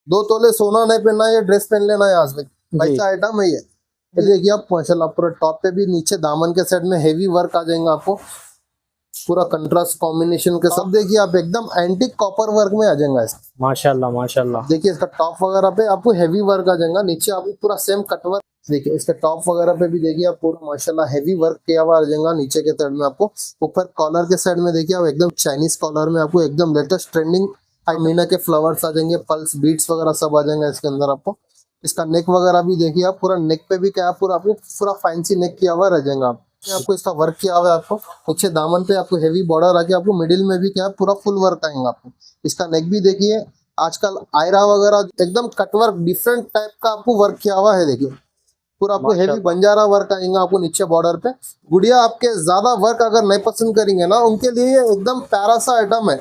2 तोले सोना नहीं पहनना, ये ड्रेस पहन लेना है आज में, जी। ऐसा आइटम है ये देखिए आप माशाल्लाह पूरा टॉप पे भी, नीचे दामन के साइड में हेवी वर्क आ जाएगा आपको, पूरा कंट्रास्ट कॉम्बिनेशन के साथ। देखिए आप एकदम एंटीक कॉपर वर्क में आ जाएगा इसका। माशाल्लाह माशाल्लाह। देखिए इसका टॉप वगैरह पे आपको हेवी वर्क आ जाएगा, नीचे आपको पूरा सेम कट वर्क। देखिए इसके टॉप वगैरह पे भी देखिए आप पूरा माशाल्लाह हेवी वर्क किया हुआ आ जाएगा, नीचे के साइड में आपको। ऊपर कॉलर के साइड में देखिए आप एकदम चाइनीज कॉलर में आपको एकदम लेटेस्ट ट्रेंडिंग मीना के फ्लावर्स आ जाएंगे, पल्स बीट्स वगैरह सब आ जाएंगे इसके अंदर आपको। इसका नेक वगैरह भी देखिए आप, पूरा नेक पे भी क्या है, पूरा आपको पूरा फैंसी नेक किया हुआ रह जाएगा आप। आपको इसका वर्क किया हुआ है आपको, नीचे दामन पे आपको हेवी बॉर्डर आके आपको मिडिल में भी क्या है पूरा फुल वर्क आएगा आपको। इसका नेक भी देखिए, आजकल आयरा वगैरह एकदम कटवर्क डिफरेंट टाइप का आपको वर्क किया हुआ है। देखिए पूरा आपको हेवी माशाल्लाह बंजारा वर्क आएगा आपको नीचे बॉर्डर पे। गुड़िया आपके ज्यादा वर्क अगर नहीं पसंद करेंगे ना, उनके लिए ये एकदम प्यारा सा आइटम है।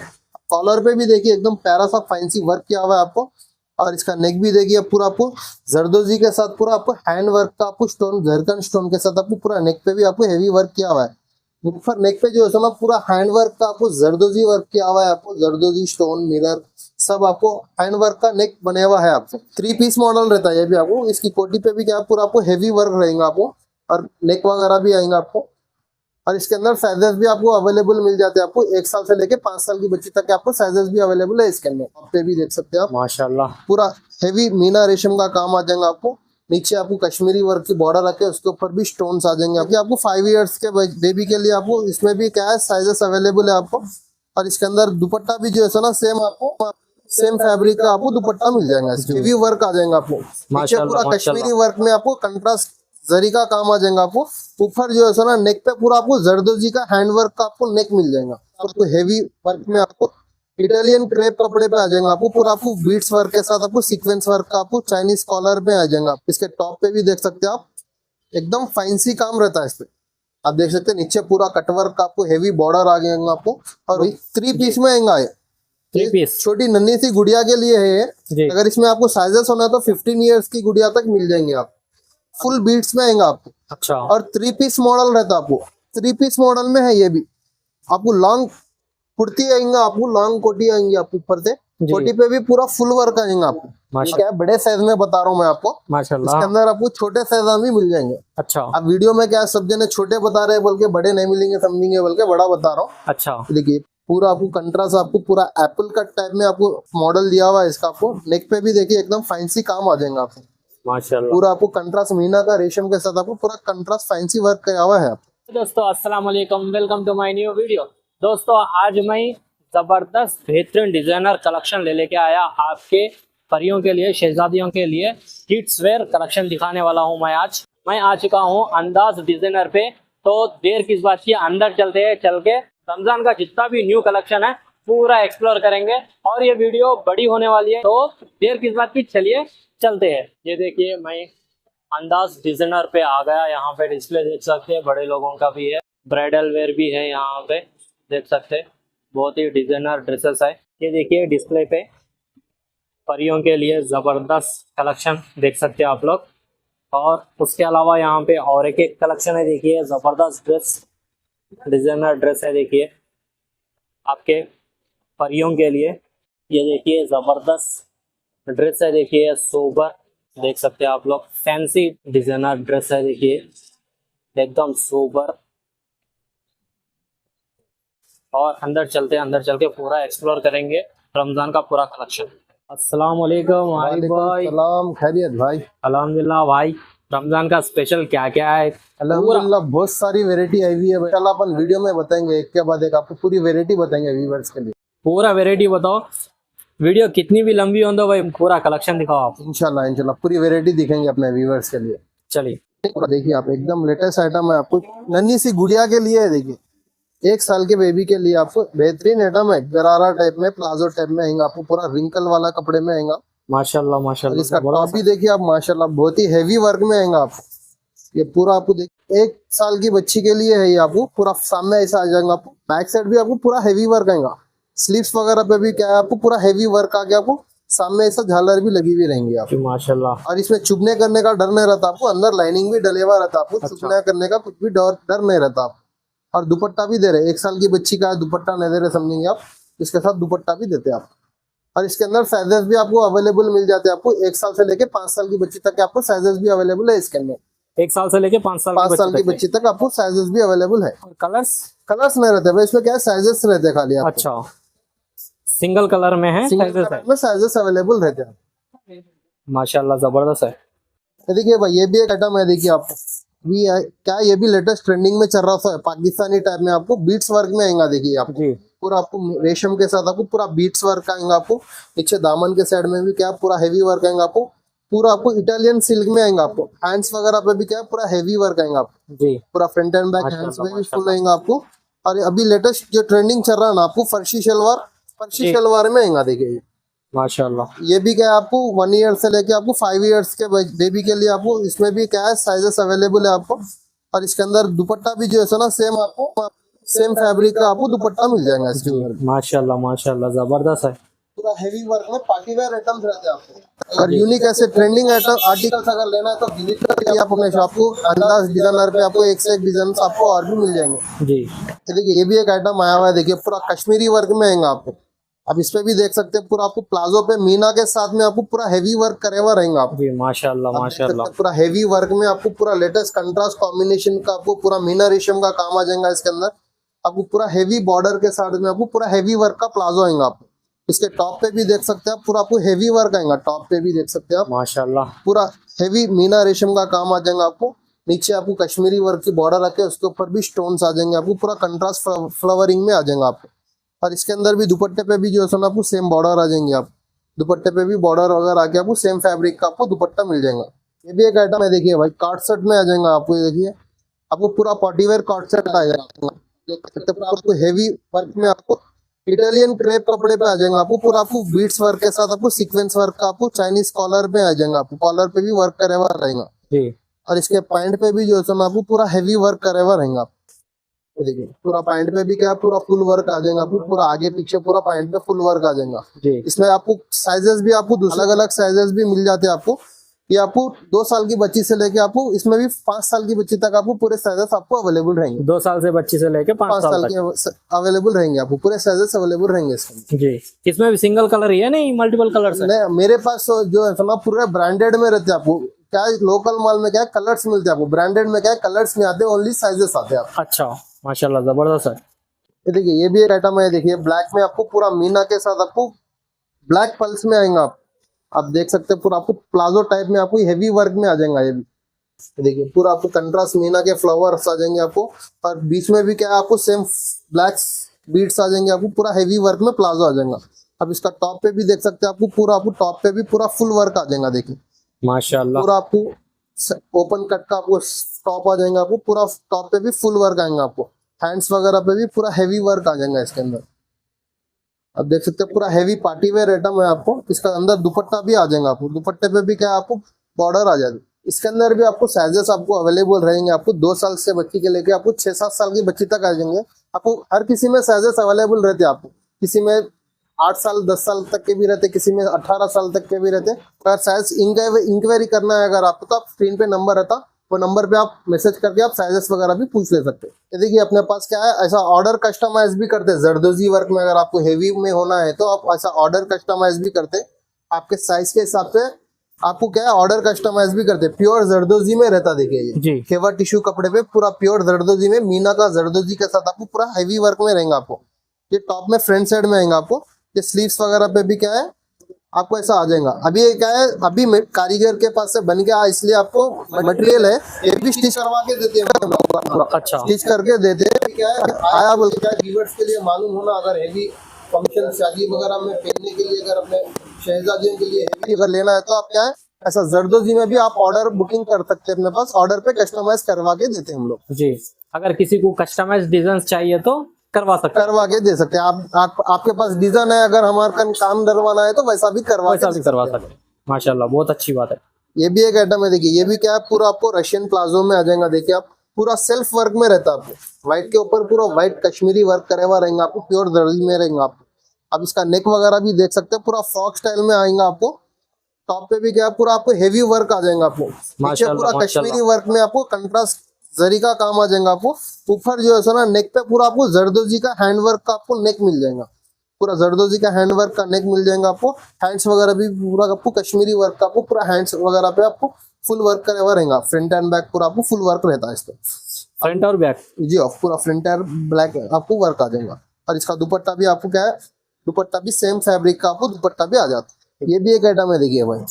कॉलर पे भी देखिए एकदम प्यारा सा फैंसी वर्क किया हुआ है आपको। और इसका नेक भी देखिए पूरा आपको जरदोजी के साथ, पूरा आपको हैंड वर्क का आपको स्टोन, झरकन स्टोन के साथ आपको पूरा नेक पे भी आपको हेवी वर्क किया हुआ है। ऊपर नेक पे जो है ना पूरा हैंड वर्क का आपको जरदोजी वर्क किया हुआ है आपको, जरदोजी स्टोन मिरर सब आपको हैंड वर्क का नेक बने हुआ है आपको। 3 पीस मॉडल रहता है ये भी आपको। इसकी कोटी पे भी क्या पूरा आपको हेवी वर्क रहेगा आपको, और नेक वगैरह भी आएगा आपको। और इसके अंदर साइजेस भी आपको अवेलेबल मिल जाते हैं आपको, 1 साल से लेके 5 साल की बच्ची तक के आपको साइजेस भी अवेलेबल है इसके अंदर। आप पे भी देख सकते हैं आप, माशाल्लाह। पूरा हेवी मीना रेशम का काम आ जाएगा आपको। नीचे आपको कश्मीरी वर्क की बॉर्डर रखे, उसके ऊपर भी स्टोन्स आ जाएंगे आपको 5 इयर्स के बेबी के लिए आपको इसमें भी क्या है साइजेस अवेलेबल है आपको। और इसके अंदर दुपट्टा भी जो है ना सेम आपको, सेम फैब्रिक का आपको दुपट्टा मिल जाएगा। हेवी वर्क आ जाएगा आपको, नीचे पूरा माशाल्लाह कश्मीरी माशाल्लाह। वर्क में आपको कंट्रास्ट जरी का काम आ जाएगा आपको। ऊपर जो है ना नेक पे पूरा आपको जरदोजी का हैंड वर्क का आपको नेक मिल जाएगा आपको, हेवी वर्क में आपको इटालियन क्रेप कपड़े पे आ जाएगा आपको, पूरा आपको बीट्स वर्क के साथ आपको सीक्वेंस वर्क का आपको चाइनीज कॉलर पे आ जाएगा। इसके टॉप पे भी देख सकते हैं आप, एकदम फैंसी काम रहता है इसपे। आप देख सकते हैं नीचे पूरा कटवर्क का आपको हेवी बॉर्डर आ गया आपको। और 3 पीस में आएगा ये। 3 ये पीस। छोटी नन्ही सी गुड़िया के लिए है ये। जी। अगर इसमें आपको साइजेस होना है तो 15 इयर्स की गुड़िया तक मिल जाएंगे आप। फुल बीट्स में आएगा आपको। अच्छा। और 3 पीस मॉडल रहता है आपको, 3 पीस मॉडल में है ये भी। आपको लॉन्ग कुर्ती आएंगे आपको, लॉन्ग कोटी आएंगी आपको ऊपर से। जी। कोटी पे भी पूरा फुल वर्क आएगा आपको। ये क्या है बड़े साइज में बता रहा हूँ मैं आपको, इसके माशाल्लाह। अंदर आपको छोटे साइज भी मिल जाएंगे। अच्छा अब वीडियो में क्या है, सब जने छोटे बता रहे हैं बोल के बड़े नहीं मिलेंगे समझेंगे बोल के बड़ा बता रहा हूँ। अच्छा। देखिए पूरा आपको कंट्रास्ट आपको पूरा एप्पल कट टाइप में आपको मॉडल दिया हुआ है इसका। आपको नेक पे भी देखिए एकदम फैंसी काम आ जाएगा आपको, माशाल्लाह। पूरा आपको कंट्रास्ट मीना का रेशम के साथ आपको पूरा कंट्रास्ट फैंसी वर्क किया हुआ है आपको। दोस्तों अस्सलाम वालेकुम, welcome to my new video. दोस्तों आज मैं जबरदस्त बेहतरीन डिजाइनर कलेक्शन लेके आया आपके परियों के लिए, शहजादियों के लिए किड्स वेयर कलेक्शन दिखाने वाला हूं। मैं आ चुका हूं अंदाज डिजाइनर पे। तो देर किस बात की, अंदर चलते हैं। चल के रमजान का जितना भी न्यू कलेक्शन है पूरा एक्सप्लोर करेंगे और ये वीडियो बड़ी होने वाली है, तो देर किस बात की, चलिए चलते हैं। ये देखिए मैं अंदाज डिजाइनर पे आ गया। यहाँ पे डिस्प्ले देख सकते हैं, बड़े लोगों का भी है, ब्राइडल वेयर भी है। यहाँ पे देख सकते हैं बहुत ही डिजाइनर ड्रेसेस है। ये देखिए डिस्प्ले पे परियों के लिए जबरदस्त कलेक्शन देख सकते हैं आप लोग। और उसके अलावा यहाँ पे और एक कलेक्शन है, देखिए जबरदस्त ड्रेस, डिजाइनर ड्रेस है। देखिए आपके परियों के लिए ये देखिए जबरदस्त ड्रेस है। देखिए सोबर देख सकते हैं आप लोग, फैंसी डिजाइनर ड्रेस है। देखिए एकदम सोबर। और अंदर चलते हैं, अंदर चल के पूरा एक्सप्लोर करेंगे रमजान का पूरा कलेक्शन। अस्सलाम वालेकुम भाई। भाई सलाम, खैरियत भाई। अल्हम्दुलिल्लाह भाई। रमजान का स्पेशल क्या क्या है? अल्हम्दुलिल्लाह बहुत सारी वैरायटी आई हुई है इंशाल्लाह, अपन वीडियो में बताएंगे एक के बाद एक, आपको पूरी वैरायटी बताएंगे व्यूवर्स के लिए। पूरा वेराइटी बताओ। वीडियो कितनी भी लंबी हो तो भाई पूरा कलेक्शन दिखाओ आप। इंशाल्लाह इंशाल्लाह पूरी वैरायटी दिखेंगे अपने व्यूवर्स के लिए। चलिए। देखिए आप एकदम लेटेस्ट आइटम है आपको, नन्ही सी गुड़िया के लिए है। देखिए 1 साल के बेबी के लिए आपको बेहतरीन आइटम है, गरारा टाइप में, प्लाजो टाइप में आएगा आपको, पूरा रिंकल वाला कपड़े में आएगा। माशाल्लाह और माशाल्लाह। इसका टॉप भी देखिए आप माशाल्लाह बहुत ही हेवी वर्क में आएगा आपको। ये पूरा आपको देखिए 1 साल की बच्ची के लिए है ये आपको, पूरा सामने ऐसा आ जाएगा आपको। बैक साइड भी आपको पूरा हेवी वर्क आएगा, स्लीव्स वगैरह पे भी क्या है आपको पूरा हेवी वर्क आ गया आपको। सामने ऐसा झालर भी लगी हुई रहेंगी आप। माशाल्लाह। और इसमें चुभने करने का डर नहीं रहता आपको, अंदर लाइनिंग भी डले हुआ रहता आपको, अच्छा। चुभने करने का कुछ भी डर नहीं रहता आपको। और दुपट्टा भी दे रहे, 1 साल की बच्ची का है, दुपट्टा नहीं दे रहे समझेंगे आप, इसके साथ दुपट्टा भी देते हैं आप। और इसके अंदर साइजेस भी आपको अवेलेबल मिल जाते हैं। आपको 1 साल से लेके 5 साल की बच्ची तक के आपको साइजेस भी अवेलेबल है इसके अंदर। 1 साल से लेके 5 साल 5 साल की बच्ची तक आपको साइजेस भी अवेलेबल है। और कलर्स? कलर्स नहीं रहते भाई, इसमें क्या है साइजेस रहते हैं खाली आपको। अच्छा, सिंगल कलर में है, सिंगल sizes कलर है। में साइजेस अवेलेबल रहते हैं। माशाल्लाह जबरदस्त है। ये देखिए भाई, ये भी एक आइटम है, देखिए आपको भी क्या ये भी लेटेस्ट ट्रेंडिंग में चल रहा था, पाकिस्तानी टाइप में आपको बीट्स वर्क में आएगा। देखिए आप जी, पूरा आपको रेशम के साथ आपको पूरा बीट्स वर्क आएगा। आपको नीचे दामन के साइड में भी क्या पूरा हेवी वर्क आएगा। आपको पूरा आपको इटालियन सिल्क में आएगा। आपको हैंड्स वगैरह पे भी क्या पूरा हेवी वर्क आएगा। आपको जी, पूरा फ्रंट एंड बैक माशाल्लाह, हैंड्स में भी फुल माशाल्लाह। आएगा आपको। और अभी लेटेस्ट जो ट्रेंडिंग चल रहा है ना, आपको फर्शी जी। शलवार में आएगा। देखिए माशाल्लाह, ये भी क्या है, आपको 1 ईयर से लेके आपको 5 ईयर्स के बेबी के लिए आपको इसमें भी क्या है साइजेस अवेलेबल है आपको। और इसके अंदर दुपट्टा भी जो है ना सेम आपको सेम फैब्रिक का आपको दुपट्टा मिल जाएगा इसके अंदर। माशाल्लाह, माशाल्लाह जबरदस्त है। पूरा हेवी वर्क में पार्टी वेयर आइटम्स रहते हैं आपको। और यूनिक ऐसे ट्रेंडिंग आइटम आर्टिकल्स अगर लेना है तो विजिट करिए आप अपने शॉप को। अंदाज डिजाइनर पे आपको एक से एक डिजाइन आपको और भी मिल जाएंगे। जी, ये देखिए ये भी एक आइटम आया हुआ है। देखिए पूरा कश्मीरी वर्क में आएगा आपको। अब इस पे भी देख सकते हैं पूरा आपको प्लाजो पे मीना के साथ में आपको पूरा हेवी वर्क करे हुआ रहेगा आपको। जी, माशाल्लाह, आप देख सकते माशाल्लाह। हैं पूरा हेवी वर्क में आपको पूरा लेटेस्ट कंट्रास्ट कॉम्बिनेशन का आपको पूरा मीना रेशम का काम आ जाएगा इसके अंदर। आपको पूरा हेवी बॉर्डर के साथ में आपको पूरा हेवी वर्क का प्लाजो आएगा आपको। इसके टॉप पे भी देख सकते हैं आप पूरा आपको हेवी वर्क आएगा। टॉप पे भी देख सकते हैं आप माशाल्लाह, पूरा हेवी मीना रेशम का काम आ जाएगा आपको। नीचे आपको कश्मीरी वर्क की बॉर्डर रखे उसके ऊपर भी स्टोन्स आ जाएंगे आपको। पूरा कंट्रास्ट फ्लावरिंग में आ जाएगा आपको। और इसके अंदर भी दुपट्टे पे भी जो है ना आपको सेम बॉर्डर आ जाएंगे। आप दुपट्टे पे भी बॉर्डर वगैरह आके आपको सेम फैब्रिक का आपको दुपट्टा मिल जाएगा। ये भी एक आइटम है। देखिए भाई कार्ड सेट में आ जाएगा आपको। ये देखिए आपको पूरा पार्टी वेयर कार्ड सेट आ जाएगा। देख सकते हैं आपको हेवी वर्क में आपको इटालियन क्रेप कपड़े पे आ जाएगा। आपको पूरा आपको बीट्स वर्क के साथ आपको सीक्वेंस वर्क का आपको चाइनीज कॉलर पे आ जाएगा। आपको कॉलर पे भी वर्क करे हुआ रहेगा। जी, और इसके पैंट पे भी जो है ना आपको पूरा हेवी वर्क करे हुआ रहेगा। ये देखिए पूरा पैंट पे भी क्या पूरा फुल वर्क आ जाएगा। आपको पूरा आगे पीछे पूरा पैंट पे फुल वर्क आ जाएगा। जी, इसमें आपको साइजेस भी आपको अलग अलग साइजेस भी मिल जाते हैं आपको। ये आपको 2 साल की बच्ची से लेके आपको इसमें भी 5 साल की बच्ची तक आपको पूरे साइजेस आपको अवेलेबल रहेंगे। 2 साल से बच्ची से लेके 5 5 साल साल तक। के अवेलेबल रहेंगे आपको। पूरे साइजेस अवेलेबल रहेंगे इसमें। जी, इसमें भी सिंगल कलर ही है, नहीं मल्टीपल कलर्स है? नहीं, मेरे पास जो है ना पूरे ब्रांडेड में रहते हैं। आपको क्या लोकल माल में क्या कलर्स मिलते हैं आपको, ब्रांडेड में क्या कलर्स नहीं आते, ओनली साइजेस आते हैं आपको। अच्छा, माशाल्लाह जबरदस्त है। ये देखिए ये भी एक आइटम है। देखिए ब्लैक में आपको पूरा मीना के साथ आपको ब्लैक पल्स में आएगा। आप देख सकते हैं पूरा आपको प्लाजो टाइप में आपको हेवी वर्क में आ जाएगा। ये भी ये देखिए पूरा आपको कंट्रास्ट मीना के फ्लावर्स आ जाएंगे आपको। और बीच में भी क्या है आपको सेम ब्लैक बीड्स आ जाएंगे आपको। पूरा हेवी वर्क में प्लाजो आ जाएगा। अब इसका टॉप पे भी देख सकते हैं आपको पूरा आपको टॉप पे भी पूरा फुल वर्क आ जाएगा। देखिए माशाल्लाह, पूरा आपको ओपन कट का आपको टॉप आ जाएगा। आपको पूरा टॉप पे भी फुल वर्क आएगा। आपको हैंड्स वगैरह पे भी पूरा हेवी वर्क आ जाएगा इसके अंदर। अब देख सकते हैं पूरा हेवी पार्टी वेयर आइटम है आपको। इसका अंदर दुपट्टा भी आ जाएगा। आपको दुपट्टे पे भी क्या है आपको बॉर्डर आ जाएगी। इसके अंदर भी आपको साइजेस आपको अवेलेबल रहेंगे। आपको 2 साल से बच्ची के लेके आपको 6-7 साल की बच्ची तक आ जाएंगे। आपको हर किसी में साइजेस अवेलेबल रहते हैं। आपको किसी में 8 साल 10 साल तक के भी रहते, किसी में 18 साल तक के भी रहते। अगर साइज इंक्वायरी करना है अगर आपको तो आप स्क्रीन पे नंबर रहता, वो नंबर पे आप मैसेज करके आप साइजेस वगैरह भी पूछ ले सकते हैं। ये देखिए अपने पास क्या है ऐसा ऑर्डर कस्टमाइज भी करते हैं। जरदोजी वर्क में अगर आपको हेवी में होना है तो आप ऐसा ऑर्डर कस्टमाइज भी करते हैं। आपके साइज के हिसाब से आपको क्या है ऑर्डर कस्टमाइज भी करते हैं। प्योर जरदोजी में रहता। देखिए जी, ये खेवा टिश्यू कपड़े पे पूरा प्योर जरदोजी में मीना का जरदोजी के साथ आपको पूरा हेवी वर्क में रहेगा। आपको ये टॉप में फ्रंट साइड में आएगा। आपको ये स्लीव्स वगैरह पे भी क्या है आपको ऐसा आ जाएगा। अभी ये क्या है अभी कारीगर के पास से बन गया इसलिए आपको मटेरियल है ये भी स्टिच करवा के देते हैं। अच्छा, स्टिच करके देते हैं। क्या है आया बोल क्या व्यूअर्स के लिए मालूम होना अगर हेवी फंक्शन शादी वगैरह में पहनने के लिए अगर अपने शहजादियों के लिए हेवी अगर लेना है तो आप क्या है ऐसा जरदोजी में भी आप ऑर्डर बुकिंग कर सकते हैं। अपने पास ऑर्डर पे कस्टमाइज करवा के देते हैं हम लोग। जी, अगर किसी को कस्टमाइज डिजाइन चाहिए तो करवा सकते हैं, करवा के दे सकते हैं। आपके पास डिजाइन है अगर हमारा काम डरवाना है तो वैसा भी करवा वैसा के भी करवा सकते हैं। माशाल्लाह, बहुत अच्छी बात है। ये भी एक आइटम है। देखिए ये भी क्या है पूरा आपको रशियन प्लाजो में आ जाएगा। देखिए आप पूरा सेल्फ वर्क में रहता है। आपको व्हाइट के ऊपर पूरा व्हाइट कश्मीरी वर्क करे हुआ रहेगा। आपको प्योर दर्जी में रहेगा। आपको अब इसका नेक वगैरह भी देख सकते हैं पूरा फ्रॉक स्टाइल में आएगा। आपको टॉप पे भी क्या है पूरा आपको हेवी वर्क आ जाएगा। आपको नीचे माशाल्लाह, पूरा माशाल्लाह। कश्मीरी वर्क में आपको कंट्रास्ट जरी का काम आ जाएगा। आपको ऊपर जो है ना नेक पे पूरा आपको जरदोजी का हैंड वर्क का आपको नेक मिल जाएगा। पूरा जरदोजी का हैंड वर्क का नेक मिल जाएगा आपको। हैंड्स वगैरह भी पूरा आपको कश्मीरी वर्क का आपको पूरा हैंड्स वगैरह पे आपको फुल वर्क करे हुआ रहेगा। फ्रंट एंड बैक पूरा आपको फुल वर्क रहता है इस पे। फ्रंट और बैक जी पूरा फ्रंट एंड ब्लैक आपको वर्क आ जाएगा। और इसका दुपट्टा भी आपको क्या है, दुपट्टा भी सेम फैब्रिक का आपको दुपट्टा भी आ जाता है। ये भी एक आइटम है, देखिए भाई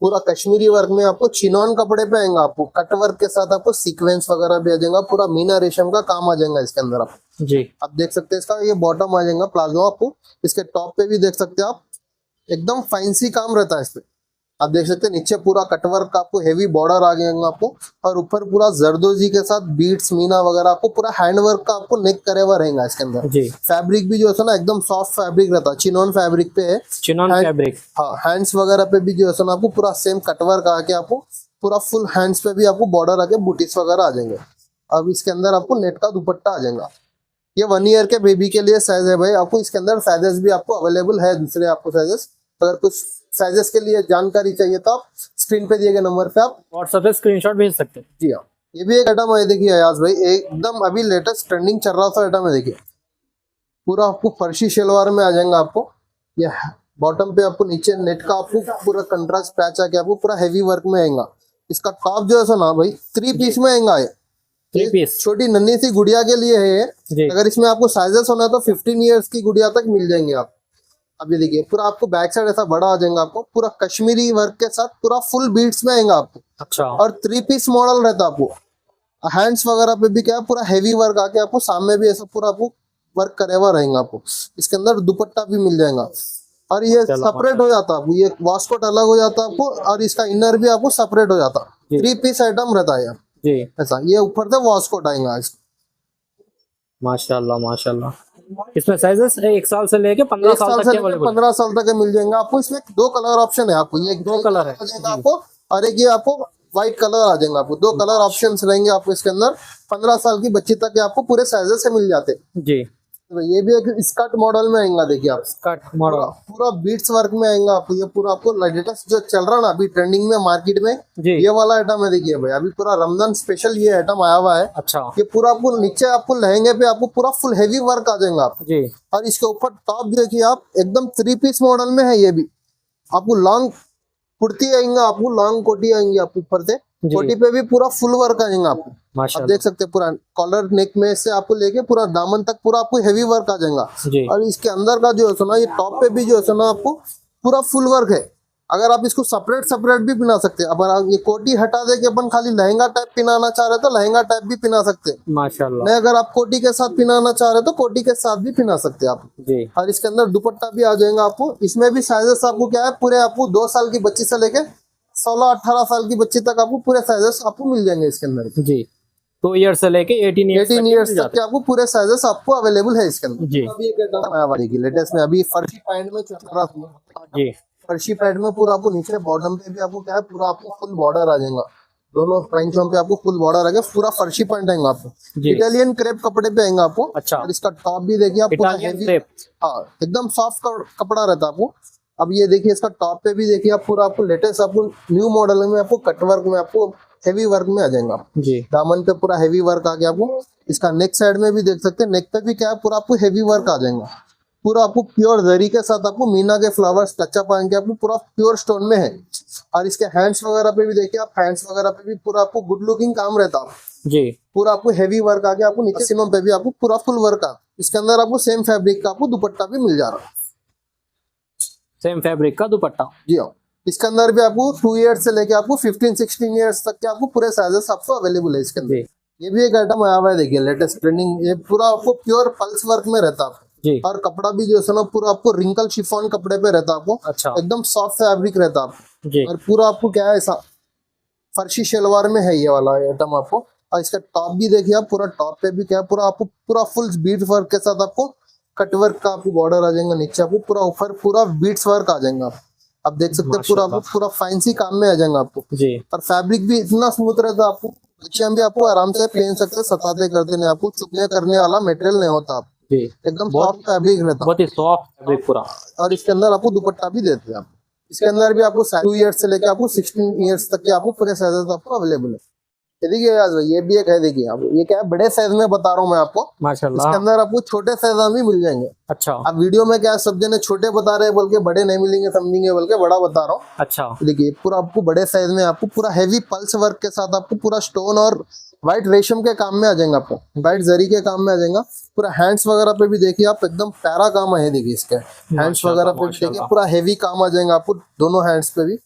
पूरा कश्मीरी वर्क में आपको चिनॉन कपड़े पे आएगा, आपको कट वर्क के साथ आपको सीक्वेंस वगैरह भी आ जाएगा, पूरा मीना रेशम का काम आ जाएगा इसके अंदर। आप देख सकते हैं इसका ये बॉटम आ जाएगा प्लाजो आपको। इसके टॉप पे भी देख सकते हैं आप, एकदम फैंसी काम रहता है इस पे। आप देख सकते हैं नीचे पूरा कटवर्क का आपको हेवी बॉर्डर आ गया आपको, और ऊपर पूरा जरदोजी के साथ बीट्स मीना वगैरह आपको पूरा हैंडवर्क का आपको नेक करे हुआ रहेगा इसके अंदर। फैब्रिक भी जो है ना एकदम सॉफ्ट फैब्रिक रहता है, चिनॉन फैब्रिक पे है, चिनॉन फैब्रिक। हाँ हैंड्स वगैरह पे भी जो है ना आपको पूरा सेम कटवर्क आके आपको पूरा फुल हैंड्स पे भी आपको बॉर्डर आके बूटीज वगैरह आ जाएंगे। अब इसके अंदर आपको नेट का दुपट्टा आ जाएगा। ये 1 ईयर के बेबी के लिए साइज है भाई, आपको इसके अंदर साइजेस भी आपको अवेलेबल है, दूसरे आपको साइजेस। अगर कुछ साइजेस के लिए जानकारी चाहिए तो आप स्क्रीन पे दिए गए नंबर पे आप व्हाट्सएप पे स्क्रीनशॉट भेज सकते हैं। जी हाँ। ये भी एक आइटम है, देखिए अयाज भाई एकदम अभी लेटेस्ट ट्रेंडिंग चल रहा था आइटम है। देखिए पूरा आपको फर्शी शलवार में आ जाएगा आपको। ये बॉटम पे आपको नीचे नेट का आपको पूरा कंट्रास्ट पैच आके आपको पूरा हेवी वर्क में आएगा। इसका टॉप जो है ना भाई 3 पीस में आएगा। ये 3 पीस छोटी नन्ही सी गुड़िया के लिए है ये। अगर इसमें आपको साइजेस होना है तो 15 ईयर्स की गुड़िया तक मिल जाएंगे आप। अब ये देखिए पूरा आपको बैक साइड ऐसा बड़ा आ जाएगा आपको, पूरा कश्मीरी वर्क के साथ पूरा फुल बीट्स में आएगा आपको। अच्छा। और 3 पीस मॉडल रहता है आपको। हैंड्स वगैरह पे भी क्या है पूरा हेवी वर्क आके आपको सामने भी ऐसा पूरा आपको वर्क करे हुआ रहेगा आपको। इसके अंदर दुपट्टा भी मिल जाएगा, और ये सेपरेट हो जाता है, ये वास्कोट अलग हो जाता है आपको, और इसका इनर भी आपको सेपरेट हो जाता है। 3 पीस आइटम रहता है जी ऐसा। ये ऊपर से वास्कोट आएगा। माशाल्लाह माशाल्लाह। इसमें साइजेस 1 साल से लेके 15 साल तक 15 साल तक मिल जाएंगे आपको। इसमें 2 कलर ऑप्शन है आपको, ये 2 कलर है आपको, और एक ये आपको व्हाइट कलर आ जाएगा आपको। 2 कलर ऑप्शंस रहेंगे आपको इसके अंदर। 15 साल की बच्ची तक आपको पूरे साइजेस से मिल जाते जी। तो ये भी एक स्कर्ट मॉडल में आएगा। देखिए आप स्कर्ट मॉडल पूरा बीट्स वर्क में आएगा आपको। ये पूरा आपको लेटेस्ट जो चल रहा है ना अभी ट्रेंडिंग में मार्केट में जी। ये वाला आइटम है। देखिए भाई अभी पूरा रमजान स्पेशल ये आइटम आया हुआ है। अच्छा। ये पूरा आपको नीचे आपको लहंगे पे आपको पूरा फुल हेवी वर्क आ जाएगा आप जी। और इसके ऊपर टॉप देखिए आप एकदम 3 पीस मॉडल में है। ये भी आपको लॉन्ग कुर्ती आएंगे, आपको लॉन्ग कोटी आएंगी आपको ऊपर से। कोटी पे भी पूरा फुल वर्क आएगा आपको। आप देख सकते हैं पूरा कॉलर नेक में से आपको लेके पूरा दामन तक पूरा आपको हेवी वर्क आ जाएगा। और इसके अंदर का जो है ना ये टॉप पे भी जो है ना आपको पूरा फुल वर्क है। अगर आप इसको सेपरेट सेपरेट भी पहना सकते हैं। अगर आप ये कोटी हटा दे के अपन खाली लहंगा टाइप पहनाना चाह रहे तो लहंगा टाइप भी पहना सकते हैं माशाल्लाह। नहीं अगर आप कोटी के साथ पहनाना चाह रहे तो कोटी के साथ भी पहना सकते हैं आप जी। और इसके अंदर दुपट्टा भी आ जाएगा आपको। इसमें भी साइजेस आपको क्या है पूरे आपको 2 साल की बच्ची से लेके 16-18 साल की बच्ची तक आपको पूरे साइजेस आपको मिल जाएंगे इसके अंदर जी। 2 ईयर से लेके 18 ईयर्स तक के आपको पूरे साइजेस आपको अवेलेबल है इसके अंदर जी। अभी एक लेटेस्ट में अभी फर्शी पैंट में चल रहा था जी। फर्शी पैंट में पूरा आपको नीचे बॉटम पे भी आपको क्या है पूरा आपको फुल बॉर्डर आ जाएगा। दोनों फ्रेंचों पे आपको फुल बॉर्डर आ गया। पूरा फर्शी पैंट आएगा आपको। इटालियन क्रेप कपड़े पे आएगा आपको। अच्छा। और इसका टॉप भी देखिए आप पूरा हेवी, हाँ एकदम सॉफ्ट कपड़ा रहता है आपको। अब ये देखिए इसका टॉप पे भी देखिए आप पूरा आपको लेटेस्ट आपको न्यू मॉडल में आपको कटवर्क में आपको हेवी वर्क में आ जाएगा जी। दामन पे पूरा हेवी वर्क आ गया आपको। इसका नेक साइड में भी देख सकते हैं, नेक पे भी क्या है पूरा आपको हेवी वर्क आ जाएगा। पूरा आपको प्योर जरी के साथ आपको मीना के फ्लावर्स टचअप आएंगे आपको पूरा प्योर स्टोन में है। और इसके हैंड्स वगैरह पे भी देखिए आप, हैंड्स वगैरह पे भी पूरा आपको गुड लुकिंग काम रहता है जी। पूरा आपको हेवी वर्क आ गया आपको। नीचे सीनों पे भी आपको पूरा फुल वर्क आ। इसके अंदर आपको सेम फैब्रिक का आपको दुपट्टा भी मिल जा रहा है। सेम फैब्रिक का दुपट्टा जी हाँ। इसके अंदर भी आपको 2 ईयर्स से लेके आपको 15-16 ईयर्स तक के आपको पूरे साइजेस आपको अवेलेबल है इसके अंदर। ये भी एक आइटम आया हुआ है देखिए लेटेस्ट ट्रेंडिंग। ये पूरा आपको प्योर पल्स वर्क में रहता है जी। और कपड़ा भी जो है ना पूरा आपको रिंकल शिफॉन कपड़े पे रहता है आपको। अच्छा। एकदम सॉफ्ट फैब्रिक रहता है आपको जी। और पूरा आपको क्या है ऐसा फर्शी शलवार में है ये वाला आइटम आपको। और इसका टॉप भी देखिए आप, पूरा टॉप पे भी क्या है पूरा आपको पूरा फुल बीट वर्क के साथ आपको कटवर्क का आपको बॉर्डर आ जाएगा। नीचे आपको पूरा ऊपर पूरा बीट्स वर्क आ जाएगा। आप देख सकते हैं पूरा आपको पूरा फैंसी काम में आ जाएगा आपको जी। और फैब्रिक भी इतना स्मूथ रहता है आपको। बच्चे भी आपको आराम से पहन सकते हैं, सताते करते नहीं, आपको चुभने करने वाला मटेरियल नहीं होता आप जी। एकदम सॉफ्ट फैब्रिक रहता है, बहुत ही सॉफ्ट फैब्रिक पूरा। और इसके अंदर आपको दुपट्टा भी देते हैं आप। इसके अंदर भी आपको 2 ईयर्स से लेकर आपको 16 ईयर्स तक के आपको पूरे साइजेस आपको अवेलेबल है। ये देखिए यार भाई, ये भी एक है, देखिए आप, ये क्या है, बड़े साइज में बता रहा हूँ मैं आपको। माशाल्लाह। इसके अंदर आपको छोटे साइज भी मिल जाएंगे। अच्छा अब वीडियो में क्या है, सब जने छोटे बता रहे हैं बोल के बड़े नहीं मिलेंगे समझेंगे बोल के बड़ा बता रहा हूँ। अच्छा। देखिए पूरा आपको बड़े साइज में आपको पूरा हैवी पल्स वर्क के साथ आपको पूरा स्टोन और व्हाइट रेशम के काम में आ जाएगा, आपको व्हाइट जरी के काम में आ जाएगा। पूरा हैंड्स वगैरह पे भी देखिए आप, एकदम प्यारा काम है। देखिए इसके हैंड्स वगैरह पे भी देखिए पूरा हैवी काम आ जाएगा आपको, दोनों हैंड्स पे भी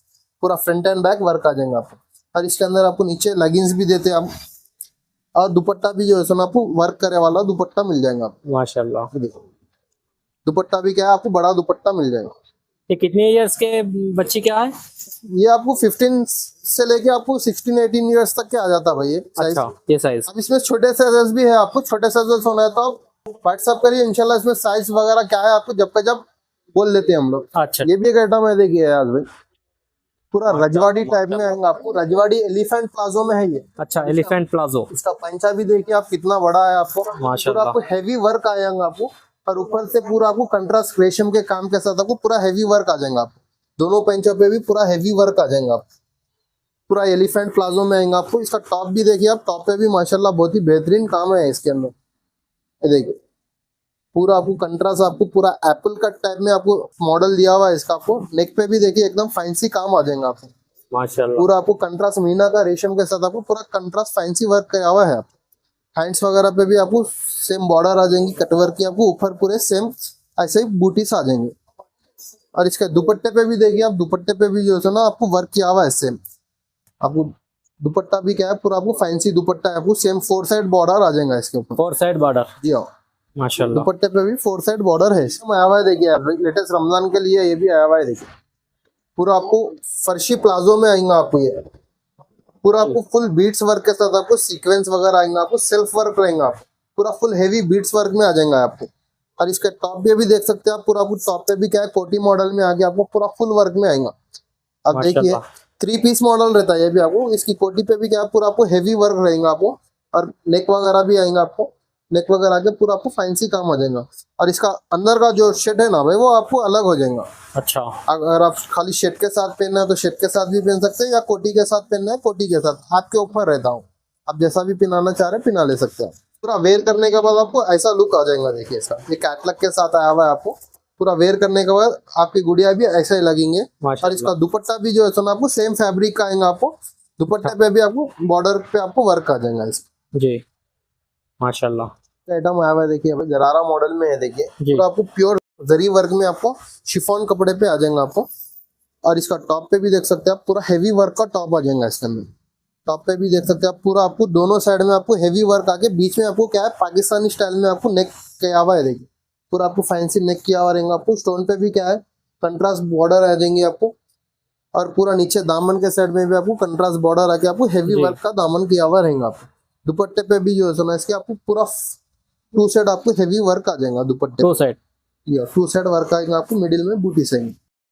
पूरा फ्रंट एंड बैक वर्क आ जाएगा आपको। और इसके अंदर आपको नीचे लेगिंग्स भी देते हैं हम, और दुपट्टा भी जो है सो आपको वर्क करे वाला दुपट्टा मिल जाएगा आपको। माशाल्लाह। दुपट्टा भी क्या है, आपको बड़ा दुपट्टा मिल जाएगा। ये कितने इयर्स के बच्ची क्या है? ये आपको 15 से लेके आपको 16-18 ईयर्स तक के आ जाता है भाई ये साइज। अच्छा, ये साइज। अब इसमें छोटे साइजेस भी है, आपको छोटे साइजेस होना है तो आप व्हाट्सअप करिए, इंशाल्लाह इसमें साइज वगैरह क्या है आपको जब का जब बोल देते हैं हम लोग। अच्छा ये भी एक आइटम है, देखिए यार भाई, पूरा रजवाड़ी टाइप में आएगा आपको, रजवाड़ी एलिफेंट प्लाजो में है ये। अच्छा, एलिफेंट प्लाजो। इसका पंचा भी देखिए आप कितना बड़ा है आपको, पूरा माशाल्लाह। आपको हैवी वर्क आएगा आपको, और ऊपर से पूरा आपको कंट्रास्ट रेशम के काम के साथ आपको पूरा हैवी वर्क आ जाएगा आपको। दोनों पंचों पे भी पूरा हैवी वर्क आ जाएगा आपको, पूरा एलिफेंट प्लाजो में आएगा आपको। इसका टॉप भी देखिए आप, टॉप पे भी माशाल्लाह बहुत ही बेहतरीन काम है इसके अंदर। ये देखिए पूरा आपको कंट्रास्ट, आपको पूरा एप्पल कट टाइप में आपको मॉडल दिया हुआ है इसका। आपको नेक पे भी देखिए एकदम फैंसी काम आ जाएगा आपको, माशाल्लाह। पूरा आपको कंट्रास्ट मीना का रेशम के साथ आपको पूरा कंट्रास्ट फैंसी वर्क किया हुआ है। आपको हैंड्स वगैरह पे भी आपको सेम बॉर्डर आ जाएंगी कटवर्क की, आपको ऊपर पूरे सेम ऐसे ही बूटीस आ जाएंगे। और इसके दुपट्टे पे भी देखिए आप, दुपट्टे पे भी जो है ना आपको वर्क किया हुआ है सेम। आपको दुपट्टा भी क्या है, पूरा आपको फैंसी दुपट्टा है, आपको सेम 4 साइड बॉर्डर आ जाएगा इसके ऊपर। 4 साइड बॉर्डर। जी हाँ, माशाल्लाह। दुपट्टे पे भी 4 साइड बॉर्डर है। इसमें आया हुआ है देखिए लेटेस्ट रमजान के लिए ये भी आया हुआ है। देखिए पूरा आपको फर्शी प्लाजो में आएगा आपको, ये पूरा आपको फुल बीट्स वर्क के साथ आपको सीक्वेंस वगैरह आएगा, आपको सेल्फ वर्क रहेगा, आपको पूरा फुल हेवी बीट्स वर्क में आ जाएगा आपको। और इसका टॉप भी देख सकते हैं आप, पूरा आपको टॉप पे भी क्या है कोटी मॉडल में आगे आपको पूरा फुल वर्क में आएगा। अब देखिए 3 पीस मॉडल रहता है ये भी आपको, इसकी कोटी पे भी क्या है पूरा आपको हेवी वर्क रहेगा आपको, और नेक वगैरह भी आएगा आपको, नेक वगैरह आके पूरा आपको फैंसी काम आ जाएगा। और इसका अंदर का जो शेड है ना भाई, वो आपको अलग हो जाएगा। अच्छा, अगर आप खाली शेड के साथ पहनना है तो शेड के साथ भी पहन सकते हैं, या कोटी के साथ पहनना है कोटी के साथ, आपके ऊपर रहता हूँ, आप जैसा भी पहनाना चाह रहे हैं पहना ले सकते हैं। पूरा वेयर करने के बाद आपको ऐसा लुक आ जाएगा। देखिए इसका ये कैटलॉग के साथ आया हुआ है, आपको पूरा वेयर करने के बाद आपकी गुड़िया भी ऐसे ही लगेंगे। और इसका दुपट्टा भी जो है सो आपको सेम फैब्रिक का आएगा, आपको दुपट्टे पे भी आपको बॉर्डर पे आपको वर्क आ जाएगा इसका। जी माशाल्लाह। आइटम आया हुआ है देखिए गरारा मॉडल में है। देखिए पूरा आपको प्योर जरी वर्क में आपको शिफॉन कपड़े पे आ जाएगा आपको। और इसका टॉप पे भी देख सकते हैं आप, पूरा हेवी वर्क का टॉप आ जाएगा इसके अंदर। टॉप पे भी देख सकते हैं आप, पूरा आपको दोनों साइड में आपको हेवी वर्क आके बीच में आपको क्या है पाकिस्तानी स्टाइल में आपको नेक किया हुआ है। देखिए पूरा आपको फैंसी नेक किया हुआ रहेगा। आपको स्टोन पे भी क्या है कंट्रास्ट बॉर्डर आ जाएंगे आपको, और पूरा नीचे दामन के साइड में भी आपको कंट्रास्ट बॉर्डर आके आपको हेवी वर्क का दामन किया हुआ रहेगा। आपको दुपट्टे पे भी जो है ना इसके आपको पूरा 2 साइड आपको हेवी वर्क आ जाएगा दुपट्टे 2 साइड। या 2 साइड वर्क आएगा आपको, मिडिल में बूटी से।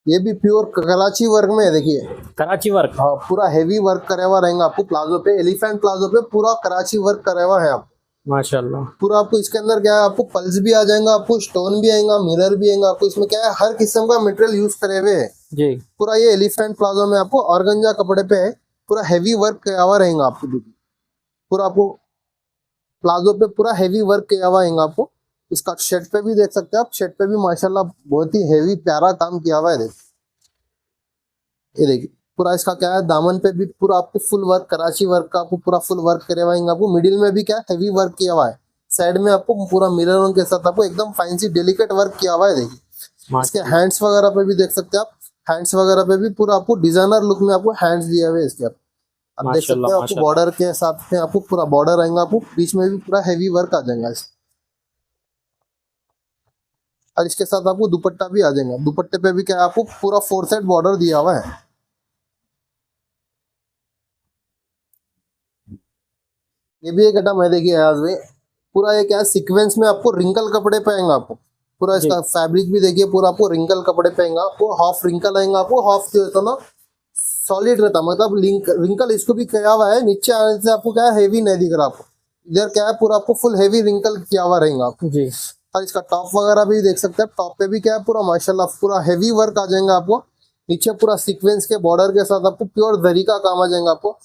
ये भी प्योर कराची वर्क में है। देखिए कराची वर्क। हाँ, पूरा हेवी वर्क करे हुआ रहेगा आपको प्लाजो पे, एलिफेंट प्लाजो पे पूरा कराची वर्क करे हुआ है आप। माशाल्लाह। पूरा आपको इसके अंदर क्या है आपको पल्स भी आ जाएगा, आपको स्टोन भी आएगा, मिरर भी आएगा। आपको इसमें क्या है हर किस्म का मटेरियल यूज करे हुए है जी। पूरा ये एलिफेंट प्लाजो में आपको ऑर्गेंजा कपड़े पे है, पूरा हेवी वर्क किया हुआ रहेगा आपको। पूरा आपको प्लाजो पे पूरा हेवी वर्क किया हुआ है आपको। इसका शर्ट पे भी देख सकते हैं आप, शर्ट पे भी माशाल्लाह बहुत ही हेवी प्यारा काम किया हुआ है। ये देखिए पूरा इसका क्या है दामन पे भी पूरा आपको फुल वर्क कराची वर्क का आपको पूरा फुल वर्क करे हुआ है आपको। मिडिल में भी क्या हेवी वर्क किया हुआ है, साइड में आपको पूरा मिररों के साथ आपको एकदम फैंसी डेलिकेट वर्क किया हुआ है। देखिए इसके हैंड्स वगैरह पे भी देख सकते हैं आप, हैंड्स वगैरह पे भी पूरा आपको डिजाइनर लुक में आपको हैंड्स दिए हुए इसके आप देख सकते हैं। आपको बॉर्डर के साथ में आपको पूरा बॉर्डर आएगा, आपको बीच में भी पूरा हेवी वर्क आ जाएगा और इसके साथ आपको दुपट्टा भी आ जाएगा। दुपट्टे पे भी क्या आपको पूरा 4 साइड बॉर्डर दिया हुआ है। ये भी एक आइटम है। देखिए आज में पूरा ये क्या है सीक्वेंस में आपको रिंकल कपड़े पे आएगा आपको। पूरा इसका फैब्रिक भी देखिए पूरा आपको रिंकल कपड़े पे आएगा आपको। हाफ रिंकल आएगा आपको, हाफ जो है ना सॉलिड रहता, मतलब रिंकल इसको भी किया हुआ है। नीचे आने से आपको क्या है हेवी नहीं दिख रहा आपको, इधर क्या है पूरा आपको फुल हेवी रिंकल किया हुआ रहेगा आपको जी। और इसका टॉप वगैरह भी देख सकते हैं, टॉप पे भी क्या है पूरा माशाल्लाह पूरा हेवी वर्क आ जाएगा आपको। नीचे पूरा सीक्वेंस के बॉर्डर के साथ आपको प्योर जरी का काम आ जाएगा आपको।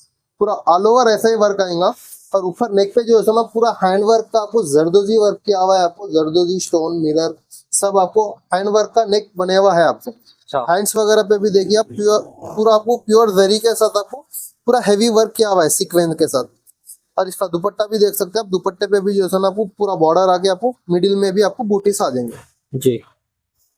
पूरा ऑल ओवर ऐसा ही वर्क आएगा। और ऊपर नेक पे जो है ना पूरा हैंड वर्क का आपको जरदोजी वर्क किया हुआ है, आपको जरदोजी स्टोन मिरर सब आपको हैंड वर्क का नेक बने हुआ है आपको। अच्छा हैंड्स वगैरह पे भी देखिए आप प्योर, पूरा आपको प्योर जरी के साथ आपको पूरा हैवी वर्क किया हुआ है सीक्वेंस के साथ। और इसका दुपट्टा भी देख सकते हैं आप, दुपट्टे पे भी जो है ना आपको पूरा बॉर्डर आके आपको मिडिल में भी आपको बूटीस आ जाएंगे जी।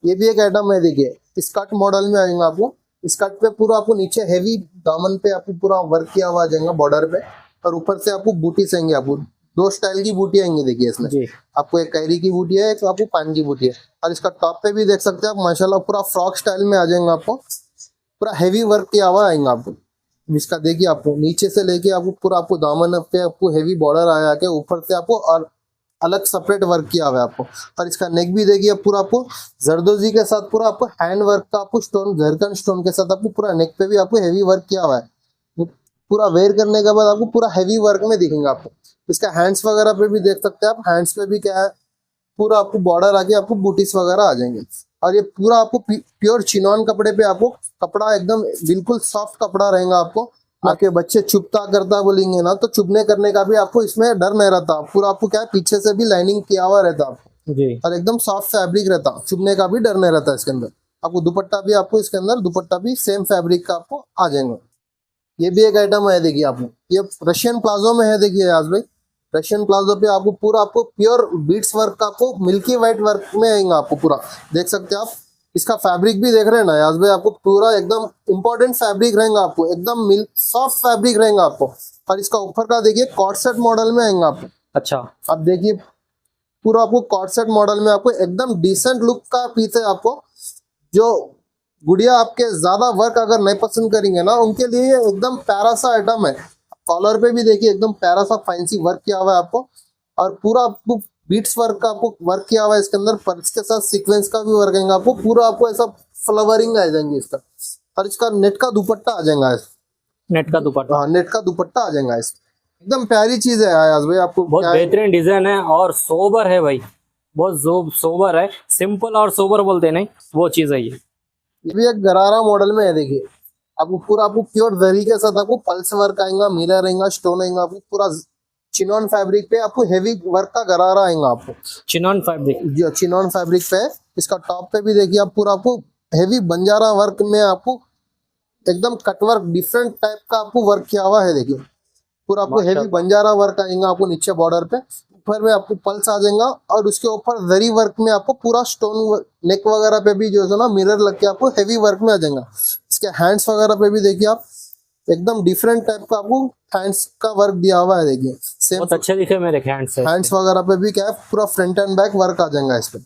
ये भी एक आइटम है, देखिए स्कर्ट मॉडल में आएगा आपको। स्कर्ट पे पूरा आपको नीचे हैवी दामन पे आपको पूरा वर्क किया हुआ आ जाएगा बॉर्डर पे, और ऊपर से आपको बूटीस आएंगे, आपको दो स्टाइल की बूटी आएंगी देखिए इसमें जी। आपको, एक कैरी की बूटी है, एक आपको पान की बूटी है। और इसका टॉप पे भी देख सकते हैं आप माशाल्लाह पूरा फ्रॉक स्टाइल में आ जाएगा, आपको पूरा हैवी वर्क किया हुआ आएगा आपको। इसका देखिए आपको नीचे से लेके आपको पूरा आपको दामन पे आपको हैवी बॉर्डर आया के ऊपर से आपको और अलग सेपरेट वर्क किया हुआ है आपको। और इसका नेक भी देखिए पूरा आपको जरदोजी के साथ पूरा आपको हैंड वर्क का आपको स्टोन झरकन स्टोन के साथ आपको पूरा नेक पे भी आपको हैवी वर्क किया हुआ है। पूरा वेयर करने के बाद आपको पूरा हैवी वर्क में दिखेंगे आपको। इसका हैंड्स वगैरह पे भी देख सकते हैं आप, हैंड्स पे भी क्या है पूरा आपको बॉर्डर आके आपको बूटीस वगैरह आ जाएंगे। और ये पूरा आपको प्योर चिनॉन कपड़े पे आपको कपड़ा एकदम बिल्कुल सॉफ्ट कपड़ा रहेगा आपको। आपके बच्चे चुभता करता बोलेंगे ना तो चुभने करने का भी आपको इसमें डर नहीं रहता, पूरा आपको क्या है पीछे से भी लाइनिंग किया हुआ रहता आपको जी। और एकदम सॉफ्ट फैब्रिक रहता, चुभने का भी डर नहीं रहता इसके अंदर। आपको दुपट्टा भी आपको इसके अंदर दुपट्टा भी सेम फैब्रिक का आपको आ जाएगा। ये भी एक आइटम है देखिए आपको, ये रशियन प्लाजो में है देखिए आज भाई, रशियन प्लाजो पे आपको पूरा आपको प्योर बीट्स वर्क का आपको मिल्की व्हाइट वर्क में आएगा आपको पूरा देख सकते हैं आप। इसका फैब्रिक भी देख रहे हैं ना याज भाई, आपको पूरा एकदम इंपॉर्टेंट फैब्रिक रहेगा आपको, एकदम मिल्क सॉफ्ट फैब्रिक रहेगा आपको। और इसका ऊपर का देखिए कॉर्ड सेट मॉडल में आएगा आपको। अच्छा। अब देखिए पूरा आपको कॉर्ड सेट मॉडल में आपको एकदम डिसेंट लुक का पीस है आपको। जो गुड़िया आपके ज्यादा वर्क अगर नहीं पसंद करेंगे ना उनके लिए ये एकदम प्यारा सा आइटम है। कॉलर पे भी देखिए एकदम प्यारा सा फैंसी वर्क किया हुआ है आपको, और पूरा आपको बीट्स वर्क का आपको वर्क किया हुआ है इसके अंदर, पर्स के साथ सीक्वेंस का भी वर्क आएगा आपको, पूरा आपको ऐसा फ्लावरिंग आ जाएंगे इसका। और इसका नेट का दुपट्टा आ जाएगा, नेट का दुपट्टा। हाँ नेट का दुपट्टा आ जाएगा इस, एकदम प्यारी चीज है आयाज भाई आपको। बहुत बेहतरीन डिजाइन है और सोबर है भाई, बहुत सोबर है, सिंपल और सोबर बोलते हैं नहीं वो चीज है ये भी एक गरारा मॉडल में है देखिए आपको, पूरा आपको प्योर जरी के साथ आपको पल्स वर्क आएगा, मिरर आएगा, स्टोन आएगा, आपको पूरा चिनॉन फैब्रिक पे आपको हेवी वर्क का गरारा आएगा आपको, चिनॉन फैब्रिक। जो चिनॉन फैब्रिक पे। इसका टॉप पे भी देखिए आप पूरा आपको हेवी बंजारा वर्क में आपको एकदम कटवर्क डिफरेंट टाइप का आपको वर्क किया हुआ है देखिए, पूरा आपको हेवी बंजारा वर्क आएगा आपको नीचे बॉर्डर पे, ऊपर में आपको पल्स आ जाएगा और उसके ऊपर जरी वर्क में आपको पूरा स्टोन नेक वगैरह पे भी जो है ना मिरर लग के आपको हेवी वर्क में आ जाएगा। इसके हैंड्स वगैरह पे भी देखिए आप एकदम डिफरेंट टाइप का आपको हैंड्स का वर्क दिया हुआ है देखिए, सेम बहुत अच्छे दिखे मेरे हैंड्स से। हैंड्स वगैरह पे भी क्या है पूरा फ्रंट एंड बैक वर्क आ जाएगा इस पे,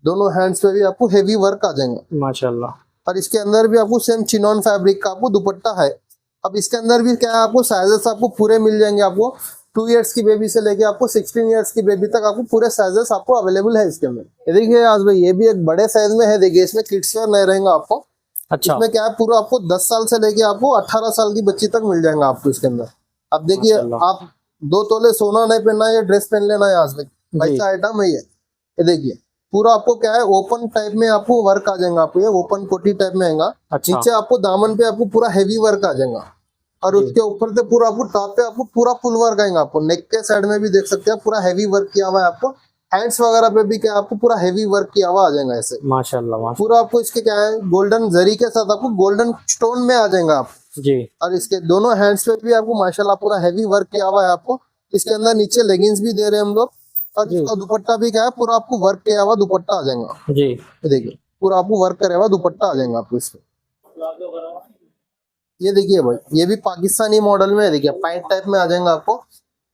दोनों हैंड्स पे भी आपको हेवी वर्क आ जाएगा माशाल्लाह। और इसके अंदर भी आपको सेम चिनॉन फैब्रिक का आपको दुपट्टा है। अब इसके अंदर भी क्या है आपको साइजेस आपको पूरे मिल जाएंगे आपको, 2 इयर्स की बेबी से लेके आपको 16 इयर्स की बेबी तक आपको पूरे साइजेस आपको अवेलेबल है इसके अंदर। ये देखिए आज भाई ये भी एक बड़े साइज में है देखिए, इसमें किड्स वेयर नहीं रहेगा आपको। अच्छा। इसमें क्या है पूरा आपको 10 साल से लेके आपको 18 साल की बच्ची तक मिल जाएगा आपको इसके अंदर। अब देखिए आप 2 तोले सोना नहीं पहनना, ये ड्रेस पहन लेना है आज भाई, ऐसा आइटम है ये देखिए पूरा आपको क्या है ओपन टाइप में आपको वर्क आ जाएगा आपको, ये ओपन कोटी टाइप में आएगा। अच्छा। नीचे आपको दामन पे आपको पूरा हेवी वर्क आ जाएगा और उसके ऊपर से पूरा आपको टॉप पे आपको पूरा फुल वर्क आएगा आपको। नेक के साइड में भी देख सकते हैं पूरा हेवी वर्क किया हुआ है आपको, हैंड्स वगैरह पे भी क्या आपको पूरा हेवी वर्क किया हुआ आ जाएगा ऐसे माशाल्लाह। पूरा आपको इसके क्या है गोल्डन जरी के साथ आपको गोल्डन स्टोन में आ जाएगा आप जी। और इसके दोनों हैंड्स पे भी आपको माशाल्लाह पूरा हेवी वर्क किया हुआ है आपको। इसके अंदर नीचे लेगिंग्स भी दे रहे हैं हम लोग और इसका दुपट्टा भी क्या है पूरा आपको वर्क किया हुआ दुपट्टा आ जाएगा जी। देखिए पूरा आपको वर्क करे हुआ दुपट्टा आ जाएगा आपको इसमें। ये देखिए भाई ये भी पाकिस्तानी मॉडल में है देखिए, पैंट टाइप में आ जाएगा आपको,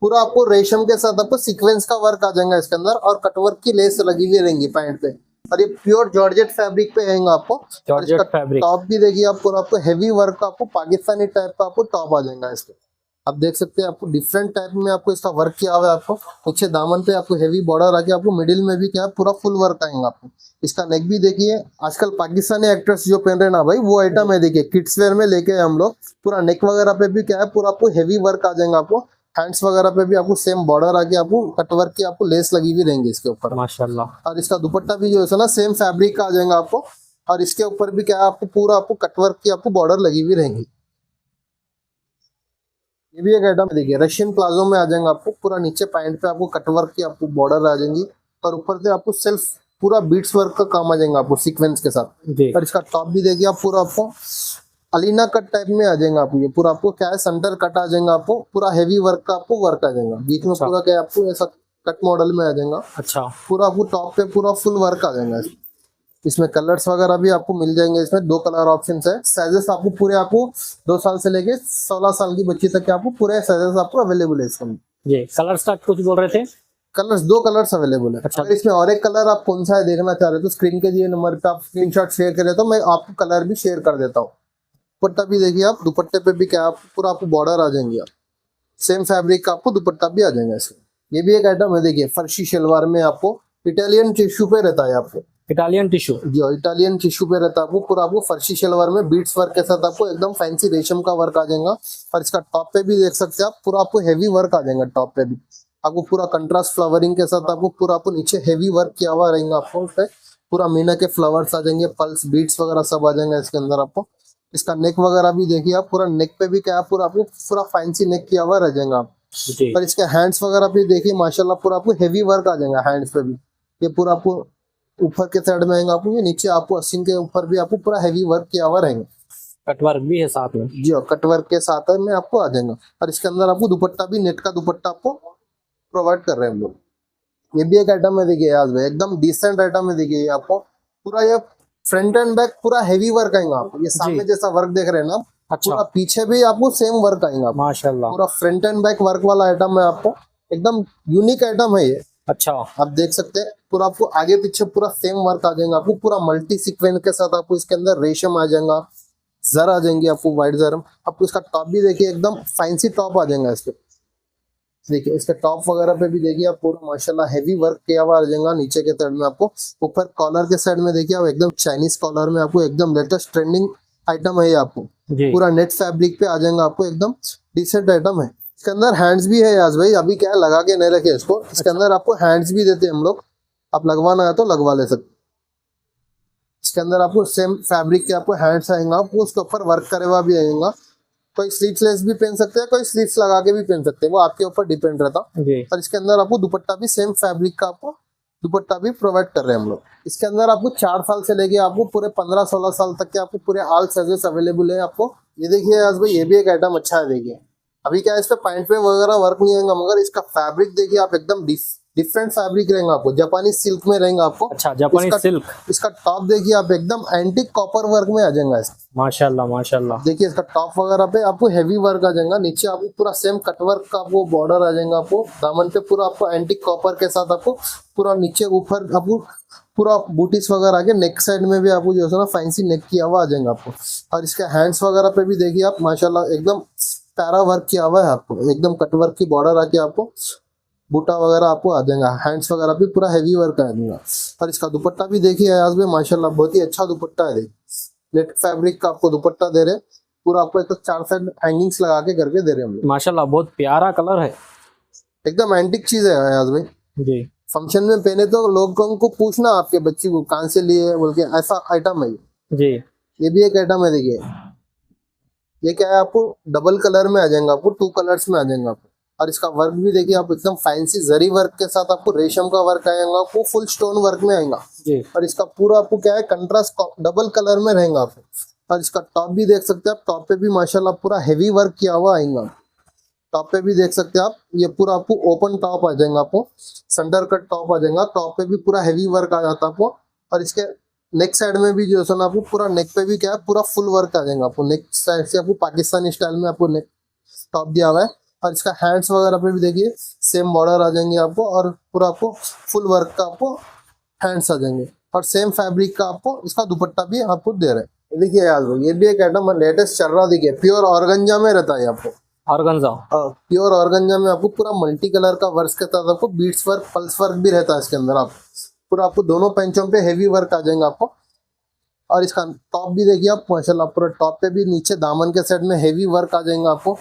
पूरा आपको रेशम के साथ आपको सीक्वेंस का वर्क आ जाएगा इसके अंदर और कटवर्क की लेस लगी हुई रहेंगी पैंट पे और ये प्योर जॉर्जेट फैब्रिक पे आएगा आपको। Georgette fabric. टॉप भी देखिए आप पूरा आपको हेवी वर्क का आपको पाकिस्तानी टाइप का आपको टॉप आ जाएगा इस पे। आप देख सकते हैं आपको डिफरेंट टाइप में आपको इसका वर्क किया हुआ है आपको, नीचे दामन पे आपको हेवी बॉर्डर आके आपको मिडिल में भी क्या है पूरा फुल वर्क आएगा आपको। इसका नेक भी देखिए आजकल पाकिस्तानी एक्ट्रेस जो पहन रहे हैं ना भाई वो आइटम है देखिए, किड्स वेयर में लेके हम लोग पूरा नेक वगैरह पे भी क्या है पूरा आपको हेवी वर्क आ जाएगा आपको, हैंड्स वगैरह पे भी आपको सेम बॉर्डर आके आपको कटवर्क की आपको लेस लगी हुई रहेंगी इसके ऊपर माशाल्लाह। और इसका दुपट्टा भी जो है ना सेम फैब्रिक का आ जाएगा आपको और इसके ऊपर भी क्या है आपको पूरा आपको कटवर्क की आपको बॉर्डर लगी हुई रहेंगी। ये भी एक आइटम देखिए, रशियन प्लाजो में आ जाएगा आपको, पूरा नीचे पैंट पे आपको कटवर्क की आपको बॉर्डर आ जाएंगी और ऊपर से आपको सेल्फ पूरा बीट्स वर्क का काम आ जाएगा आपको सीक्वेंस के साथ। जी और इसका टॉप भी देखिए आप, पूरा आपको अलीना कट टाइप में आ जाएगा आपको, ये पूरा आपको क्या है सेंटर कट आ जाएगा आपको, पूरा हैवी वर्क का आपको वर्क आ जाएगा बीच में, अच्छा। पूरा क्या है आपको ऐसा कट मॉडल में आ जाएगा, अच्छा पूरा आपको टॉप पे पूरा फुल वर्क आ जाएगा। इसमें कलर्स वगैरह भी आपको मिल जाएंगे, इसमें 2 कलर ऑप्शन है। साइजेस आपको पूरे आपको 2 साल से लेके 16 साल की बच्ची तक के आपको पूरे साइजेस आपको अवेलेबल है इसमें। जी, कलर स्टार्ट कुछ बोल रहे थे? कलर्स 2 कलर्स अवेलेबल है। अच्छा। अगर इसमें और एक कलर आप कौन सा है देखना चाह रहे हो तो स्क्रीन के दिए नंबर पे आप स्क्रीनशॉट शेयर करें तो मैं आपको कलर भी शेयर कर देता हूँ। दुपट्टा भी देखिए आप, दुपट्टे पे भी क्या आप पूरा आपको बॉर्डर आ जाएंगे, आप सेम फैब्रिक का आपको दुपट्टा भी आ जाएगा इसमें। ये भी एक आइटम है देखिए, फर्शी शलवार में आपको इटालियन टिश्यू पे रहता है आपको, इटालियन टिश्यू। जी इटालियन टिश्यू पे रहता है आपको, पूरा आपको फर्शी शलवार में बीट्स वर्क के साथ आपको एकदम फैंसी रेशम का वर्क आ जाएगा। और इसका टॉप पे भी देख सकते हैं आप, पूरा आपको हेवी वर्क आ जाएगा टॉप पे भी आपको, पूरा कंट्रास्ट फ्लावरिंग के साथ आपको पूरा आपको नीचे हेवी वर्क किया हुआ रहेगा आपको, उस पे पूरा मीना के फ्लावर्स आ जाएंगे, पल्स बीट्स वगैरह सब आ जाएंगे इसके अंदर आपको। इसका नेक वगैरह भी देखिए आप, पूरा नेक पे भी क्या है पूरा आपको पूरा फैंसी नेक किया हुआ रह जाएगा आप। जी और इसके हैंड्स वगैरह भी देखिए माशाल्लाह, पूरा आपको हेवी वर्क आ जाएगा हैंड्स पे भी। ये पूरा आपको ऊपर के साइड में आएगा आपको, ये नीचे आपको अस्सीन के ऊपर भी आपको पूरा हेवी वर्क किया हुआ रहेगा। कटवर्क भी है साथ में। जी कट वर्क के साथ में आपको आ जाएगा। और इसके अंदर आपको दुपट्टा भी नेट का दुपट्टा आपको प्रोवाइड कर रहे हैं हम लोग। ये भी एक आइटम है देखिए आज भाई, एकदम डिसेंट आइटम है देखिए, ये आपको पूरा ये फ्रंट एंड बैक पूरा हेवी वर्क आएगा आपको, ये सामने जैसा वर्क देख रहे हैं ना, अच्छा। पूरा पीछे भी आपको सेम वर्क आएगा आपको। माशाल्लाह। पूरा फ्रंट एंड बैक वर्क वाला आइटम है आपको, एकदम यूनिक आइटम है ये। अच्छा आप देख सकते हैं पूरा आपको आगे पीछे पूरा सेम वर्क आ जाएगा आपको, पूरा मल्टी सीक्वेंस के साथ आपको इसके अंदर रेशम आ जाएगा, जर आ जाएंगे आपको व्हाइट जर। आपको इसका टॉप भी देखिए, एकदम फैंसी टॉप आ जाएगा इसके। देखिए इसके टॉप वगैरह पे भी देखिए आप, पूरा माशाल्लाह हेवी वर्क किया हुआ आ जाएगा नीचे के साइड में आपको। ऊपर कॉलर के साइड में देखिए आप, एकदम चाइनीज कॉलर में आपको एकदम लेटेस्ट ट्रेंडिंग आइटम है ये आपको, जी पूरा नेट फैब्रिक पे आ जाएगा आपको, एकदम डिसेंट आइटम है। इसके अंदर हैंड्स भी है याज भाई, अभी क्या है लगा के नहीं रखे इसको, इसके अंदर आपको हैंड्स भी देते हैं हम लोग, आप लगवाना है तो लगवा ले सकते। इसके अंदर आपको सेम फैब्रिक के आपको हैंड्स आएंगे, आपको उसके ऊपर वर्क करे हुआ भी आएगा। कोई स्लीवलेस भी पहन सकते हैं, कोई स्लीव्स लगा के भी पहन सकते हैं, वो आपके ऊपर डिपेंड रहता। जी और इसके अंदर आपको दुपट्टा भी सेम फैब्रिक का आपको दुपट्टा भी प्रोवाइड कर रहे हैं हम लोग। इसके अंदर आपको 4 साल से लेके आपको पूरे 15-16 साल तक के आपको पूरे ऑल साइजेस अवेलेबल है आपको। ये देखिए आज भाई, ये भी एक आइटम अच्छा है देखिए। अभी क्या है इस पे पैंट पे वगैरह वर्क नहीं आएगा, मगर इसका फैब्रिक देखिए आप, एकदम डिफरेंट फैब्रिक रहेगा आपको, जापानी सिल्क में रहेगा आपको। अच्छा, जापानी इसका सिल्क। इसका टॉप देखिए आप, एकदम एंटीक कॉपर वर्क में आ जाएगा इसका। माशाल्लाह माशाल्लाह। देखिए इसका टॉप वगैरह पे आपको हेवी वर्क आ जाएगा, नीचे आपको पूरा सेम कटवर्क का आपको बॉर्डर आ जाएगा आपको, दामन पे पूरा आपको एंटीक कॉपर के साथ आपको पूरा नीचे ऊपर आपको पूरा बूटीस वगैरह आके नेक साइड में भी आपको जो है ना फैंसी नेक किया हुआ आ जाएगा आपको। और इसके हैंड्स वगैरह पे भी देखिए आप माशाल्लाह, एकदम पैरा वर्क किया हुआ है आपको, एकदम कटवर्क की बॉर्डर आके आपको बूटा वगैरह आपको आ जाएगा, हैंड्स वगैरह भी पूरा हेवी वर्क आ जाएगा। और इसका दुपट्टा भी देखिए आज भी माशाल्लाह, बहुत ही अच्छा दुपट्टा है देखिए, नेट फैब्रिक का आपको दुपट्टा दे रहे, पूरा आपको एक तो 4 साइड हैंगिंग्स लगा के करके दे रहे हम लोग। माशाल्लाह बहुत प्यारा कलर है। एकदम एंटिक चीज है आज भाई, जी फंक्शन में पहने तो लोगों को पूछना आपके बच्ची को कहाँ से लिए बोल के, ऐसा आइटम है ये। जी ये भी एक आइटम है देखिए, ये क्या है आपको डबल कलर में आ जाएगा आपको, 2 कलर्स में आ जाएगा आपको। और इसका वर्क भी देखिए आप, एकदम फैंसी जरी वर्क के साथ आपको रेशम का वर्क आएगा आपको, फुल स्टोन वर्क में आएगा। जी और इसका पूरा आपको क्या है कंट्रास्ट डबल कलर में रहेगा आपको। और इसका टॉप भी देख सकते हैं आप, टॉप पे भी माशाल्लाह पूरा हेवी वर्क किया हुआ आएगा। टॉप पे भी देख सकते हैं आप, ये पूरा आपको ओपन टॉप आ जाएगा आपको, सेंटर कट टॉप आ जाएगा, टॉप पे भी पूरा हेवी वर्क आ जाता है आपको। और इसके नेक साइड में भी जो है ना आपको पूरा नेक पे भी क्या है पूरा फुल वर्क आ जाएगा आपको, नेक साइड से आपको पाकिस्तानी स्टाइल में आपको नेक टॉप दिया हुआ है। और इसका हैंड्स वगैरह पे भी देखिए सेम बॉर्डर आ जाएंगे आपको, और पूरा आपको फुल वर्क का आपको हैंड्स आ जाएंगे। और सेम फैब्रिक का आपको इसका दुपट्टा भी आपको दे रहे हैं। देखिए यार ये भी एक आइटम लेटेस्ट चल रहा, देखिए प्योर ऑर्गेंजा में रहता है आपको, ऑर्गेन्जा। प्योर ऑर्गेंजा में आपको पूरा मल्टी कलर का वर्क के साथ आपको बीट्स वर्क पल्स वर्क भी रहता है इसके अंदर। आप पूरा आपको दोनों पेंचों पे हेवी वर्क आ जाएगा आपको। और इसका टॉप भी देखिए आप माशाल्लाह, पूरा टॉप पे भी नीचे दामन के साइड में हेवी वर्क आ जाएगा आपको,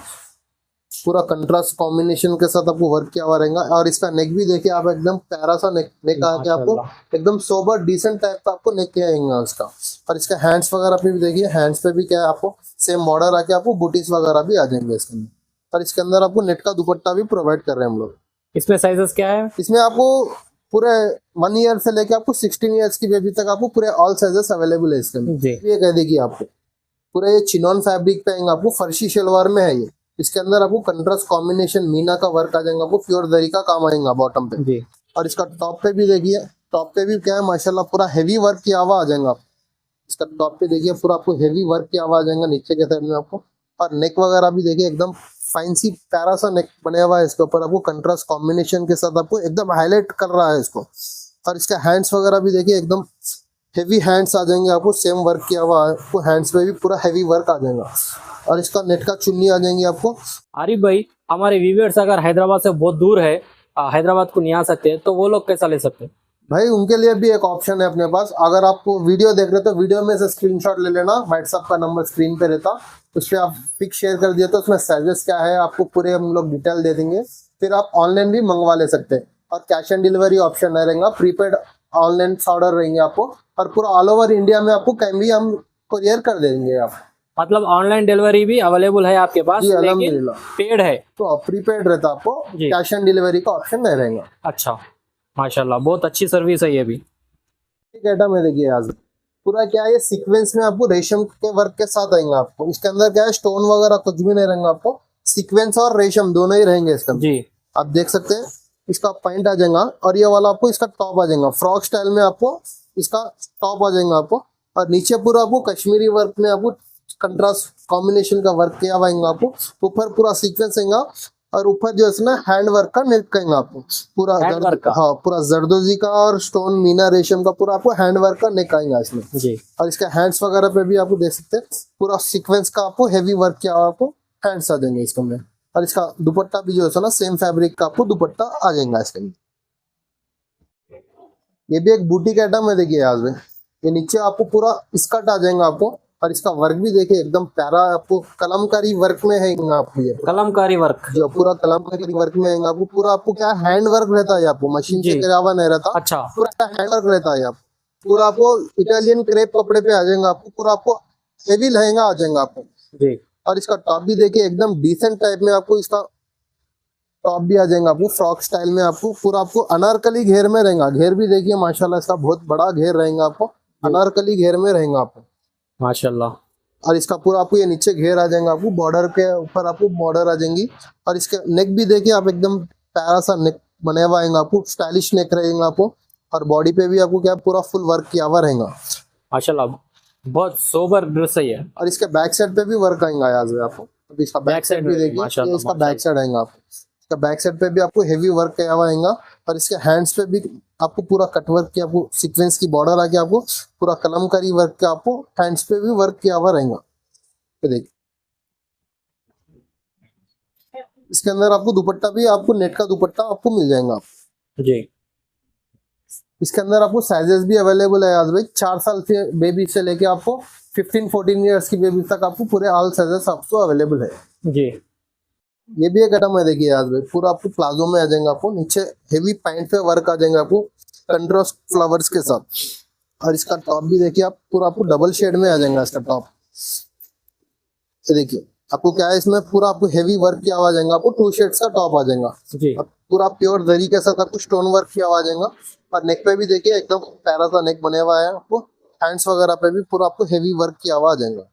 पूरा कंट्रास्ट कॉम्बिनेशन के साथ आपको वर्क किया हुआ रहेगा। और इसका नेक भी देखिए आप, एकदम प्यारा सा नेक आके आपको एकदम सोबर डिसेंट टाइप का आपको नेक किया आएगा उसका। और इसका हैंड्स वगैरह पे भी देखिए, हैंड्स पे भी क्या है आपको सेम बॉर्डर आके आपको बूटीज वगैरह भी आ जाएंगे इसके अंदर। और इसके अंदर आपको नेट का दुपट्टा भी प्रोवाइड कर रहे हैं हम लोग। इसमें साइजेस क्या है? इसमें आपको पूरे 1 ईयर से लेके आपको 16 ईयर्स की बेबी तक आपको पूरे ऑल साइजेस अवेलेबल है इसके अंदर। जी। ये कह देगी आपको पूरा ये चिनॉन फैब्रिक पे आएंगे, आपको फर्शी शलवार में है ये। इसके अंदर आपको कंट्रास्ट कॉम्बिनेशन मीना का वर्क आ जाएगा, आपको प्योर जरी का काम आएगा बॉटम पे। जी। और इसका टॉप पे भी देखिए, टॉप पे भी क्या है माशाल्लाह पूरा हेवी वर्क किया हुआ आ जाएगा। इसका टॉप पे देखिए पूरा आपको हेवी वर्क किया हुआ आ जाएगा नीचे के साइड में आपको। और नेक वगैरह भी देखिए एकदम फैंसी प्यारा सा नेक बना हुआ है इसके ऊपर, आपको कंट्रास्ट कॉम्बिनेशन के साथ आपको एकदम हाईलाइट कर रहा है इसको। और इसका हैंड्स वगैरह भी देखिए एकदम हेवी हैंड्स आ जाएंगे आपको, सेम वर्क किया हुआ है आपको, हैंड्स पे भी पूरा हेवी वर्क आ जाएगा। और इसका नेट का चुन्नी आ जाएंगी आपको। आरिफ भाई, हमारे व्यूअर्स अगर हैदराबाद से बहुत दूर है, हैदराबाद को नहीं आ सकते, तो वो लोग कैसा ले सकते हैं? भाई उनके लिए भी एक ऑप्शन है अपने पास। अगर आपको वीडियो देख रहे हो तो वीडियो में से स्क्रीनशॉट ले लेना, व्हाट्सएप का नंबर स्क्रीन पे रहता, उस पर आप पिक शेयर कर दिए तो उसमें साइजेस क्या है आपको पूरे हम लोग डिटेल दे देंगे। फिर आप ऑनलाइन भी मंगवा ले सकते हैं, और कैश ऑन डिलीवरी ऑप्शन नहीं रहेगा, प्रीपेड ऑनलाइन ऑर्डर रहेंगे आपको। और पूरा ऑल ओवर इंडिया में आपको कहीं भी हम कुरियर कर देंगे आप। मतलब ऑनलाइन डिलीवरी भी अवेलेबल है आपके पास, जी लेकिन अल्हम्दुलिल्लाह पेड है। तो प्रीपेड रहता, आपको जी। कैश ऑन डिलीवरी का ऑप्शन नहीं रहेगा। अच्छा, माशाल्लाह, बहुत अच्छी सर्विस है ये भी। ठीक है में देखिए आज पूरा क्या है, ये सीक्वेंस में आपको रेशम के वर्क के साथ आएंगे आपको। इसके अंदर क्या है, स्टोन वगैरह कुछ भी नहीं रहेंगे आपको, सीक्वेंस और रेशम दोनों ही रहेंगे इसके अंदर। जी। आप देख सकते हैं इसका पैंट आ जाएगा, और ये वाला आपको इसका टॉप आ जाएगा, फ्रॉक स्टाइल में आपको इसका टॉप आ जाएगा आपको। और नीचे पूरा आपको कश्मीरी वर्क में आपको कंट्रास्ट कॉम्बिनेशन का वर्क किया हुआ आएगा आपको। ऊपर पूरा सीक्वेंस आएगा, और ऊपर जो है ना हैंड वर्क का नेक कहेंगे आपको पूरा हैंड वर्क का? हाँ, पूरा जरदोजी का और स्टोन मीना रेशम का पूरा आपको हैंड वर्क का नेक आएगा इसमें। जी। और इसके हैंड्स वगैरह पे भी आपको देख सकते हैं पूरा सीक्वेंस का आपको हेवी वर्क किया हुआ आपको हैंड्स आ जाएंगे इसके अंदर। और इसका दुपट्टा भी जो है ना सेम फैब्रिक का आपको दुपट्टा आ जाएगा इसके अंदर। ये भी एक बूटीक आइटम है देखिए आज में। ये नीचे आपको पूरा स्कर्ट आ जाएगा आपको, और इसका वर्क भी देखिए एकदम प्यारा आपको कलमकारी वर्क में है आपको। ये कलमकारी वर्क? जो पूरा कलमकारी वर्क में है आपको, पूरा आपको क्या हैंड वर्क रहता है आपको, मशीन से करा हुआ नहीं रहता। अच्छा। पूरा हैंड वर्क रहता है आपको, पूरा आपको इटालियन क्रेप कपड़े पे आ जाएगा आपको, पूरा आपको हेवी लहंगा आ जाएगा आपको। जी। और इसका टॉप भी देखिए एकदम डिसेंट टाइप में आपको इसका टॉप भी आ जाएगा आपको, फ्रॉक स्टाइल में आपको पूरा आपको अनारकली घेर में रहेगा। घेर भी देखिए माशाल्लाह इसका बहुत बड़ा घेर रहेगा आपको, अनारकली घेर में रहेगा आपको माशाल्लाह। और इसका पूरा आपको ये नीचे घेर आ जाएगा आपको, बॉर्डर के ऊपर आपको बॉर्डर आ जाएंगी। और इसके नेक भी देखिए आप एकदम प्यारा सा नेक बने हुआ आएगा आपको, स्टाइलिश नेक रहेगा आपको। और बॉडी पे भी आपको क्या पूरा फुल वर्क किया हुआ रहेगा माशाल्लाह, बहुत सोबर ड्रेस है ये। और इसके बैक साइड पे भी वर्क आएगा आज आपको। तो इसका बैक साइड भी देखिए, ये इसका बैक साइड आएगा आपको, इसका बैक साइड पे भी आपको हेवी वर्क किया हुआ आएगा। और इसके हैंड्स पे भी आपको पूरा कटवर्क की आपको सीक्वेंस की बॉर्डर आके आपको पूरा कलमकारी वर्क के आपको हैंड्स पे भी वर्क किया हुआ रहेगा। तो देखिए इसके अंदर आपको दुपट्टा भी आपको नेट का दुपट्टा आपको मिल जाएगा जी। इसके अंदर आपको साइजेस भी अवेलेबल है आज भाई, 4 साल से बेबी से लेके आपको 15-14 ईयर्स की बेबी तक आपको पूरे ऑल साइजेस आपको अवेलेबल है जी। ये भी एक आइटम है देखिए आज भाई, पूरा आपको प्लाजो में आ जाएगा आपको, नीचे हेवी पैंट पे वर्क आ जाएगा आपको कंट्रास्ट फ्लावर्स के साथ। और इसका टॉप भी देखिए आप पूरा आपको डबल शेड में आ जाएगा इसका टॉप। ये देखिए आपको क्या है, इसमें पूरा आपको हेवी वर्क किया हुआ आ जाएगा आपको, 2 शेड्स का टॉप आ जाएगा जी। पूरा प्योर जरी के साथ आपको स्टोन वर्क किया हुआ आ जाएगा। और नेक पे भी देखिए एकदम प्यारा सा नेक बने हुआ है आपको, हैंड्स वगैरह पे भी पूरा आपको हेवी वर्क किया हुआ आ जाएगा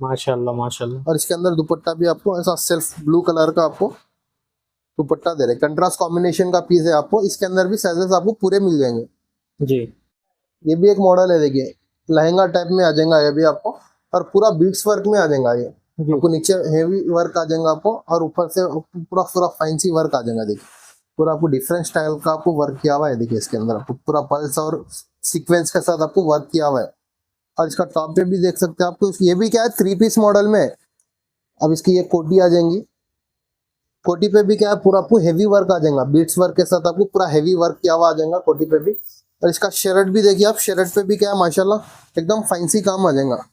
माशाल्लाह माशाल्लाह। और इसके अंदर दुपट्टा भी आपको ऐसा सेल्फ ब्लू कलर का आपको दुपट्टा दे रहे, कंट्रास्ट कॉम्बिनेशन का पीस है आपको। इसके अंदर भी साइजेस आपको पूरे मिल जाएंगे जी। ये भी एक मॉडल है देखिए, लहंगा टाइप में आ जाएगा ये भी आपको, और पूरा बीट्स वर्क में आ जाएगा ये आपको, नीचे हेवी वर्क आ जाएगा आपको, और ऊपर से पूरा पूरा फैंसी वर्क आ जाएगा। देखिए पूरा आपको डिफरेंट स्टाइल का आपको वर्क किया हुआ है। देखिए इसके अंदर आपको पूरा पल्स और सीक्वेंस के साथ आपको वर्क किया हुआ है। और इसका टॉप पे भी देख सकते हैं आपको, ये भी क्या है 3 पीस मॉडल में। अब इसकी ये कोटी आ जाएंगी, कोटी पे भी क्या है पूरा आपको हेवी वर्क आ जाएगा, बीट्स वर्क के साथ आपको पूरा हेवी वर्क किया हुआ आ जाएगा कोटी पे भी। और इसका शर्ट भी देखिए आप, शर्ट पे भी क्या है माशाल्लाह एकदम फैंसी काम आ जाएगा।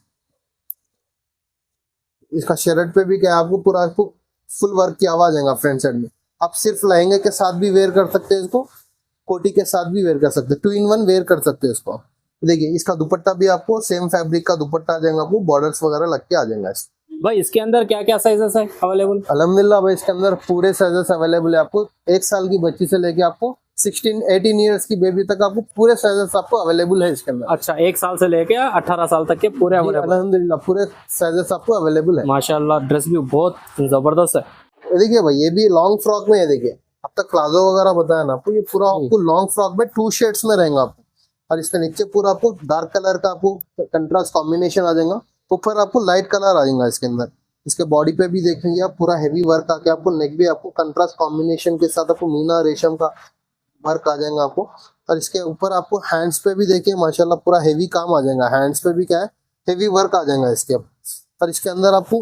इसका शर्ट पे भी क्या है आपको पूरा आपको फुल वर्क किया हुआ आ जाएगा फ्रंट साइड में। आप सिर्फ लहंगे के साथ भी वेयर कर सकते हैं इसको, कोटी के साथ भी वेयर कर सकते हैं, 2 in 1 वेयर कर सकते हैं इसको। देखिए इसका दुपट्टा भी आपको सेम फैब्रिक का दुपट्टा आ जाएगा आपको, बॉर्डर्स वगैरह लग के आ जाएगा इसको। भाई इसके अंदर क्या क्या साइजेस है अवेलेबल? अल्हम्दुलिल्लाह भाई इसके अंदर पूरे साइजेस अवेलेबल है आपको। 1 साल की बच्ची से लेके आपको 16-18 ईयर्स की बेबी तक आपको पूरे साइजेस आपको अवेलेबल है इसके अंदर। अच्छा, 1 साल से लेके 18 साल तक के पूरे जी, अवेलेबल। अल्हम्दुलिल्लाह पूरे साइजेस आपको अवेलेबल है। माशाल्लाह, ड्रेस भी बहुत जबरदस्त है। ये देखिए भाई, ये भी लॉन्ग फ्रॉक में है। देखिए अब तक प्लाजो वगैरह बताया ना आपको, ये पूरा आपको लॉन्ग फ्रॉक में 2 शेड्स में रहेगा आपको। और इसके नीचे पूरा आपको डार्क कलर का आपको कंट्रास्ट कॉम्बिनेशन आ जाएगा। ऊपर आपको लाइट कलर आ जाएगा इसके अंदर। इसके बॉडी पे भी देखेंगे आप, पूरा हेवी वर्क आके आपको नेक भी आपको कंट्रास्ट कॉम्बिनेशन के साथ आपको मीना रेशम का वर्क आ जाएगा आपको। और इसके ऊपर आपको हैंड्स पे भी देखिए माशाल्लाह पूरा हेवी काम आ जाएगा। हैंड्स पे भी क्या है, हेवी वर्क आ जाएगा इसके। और इसके अंदर आपको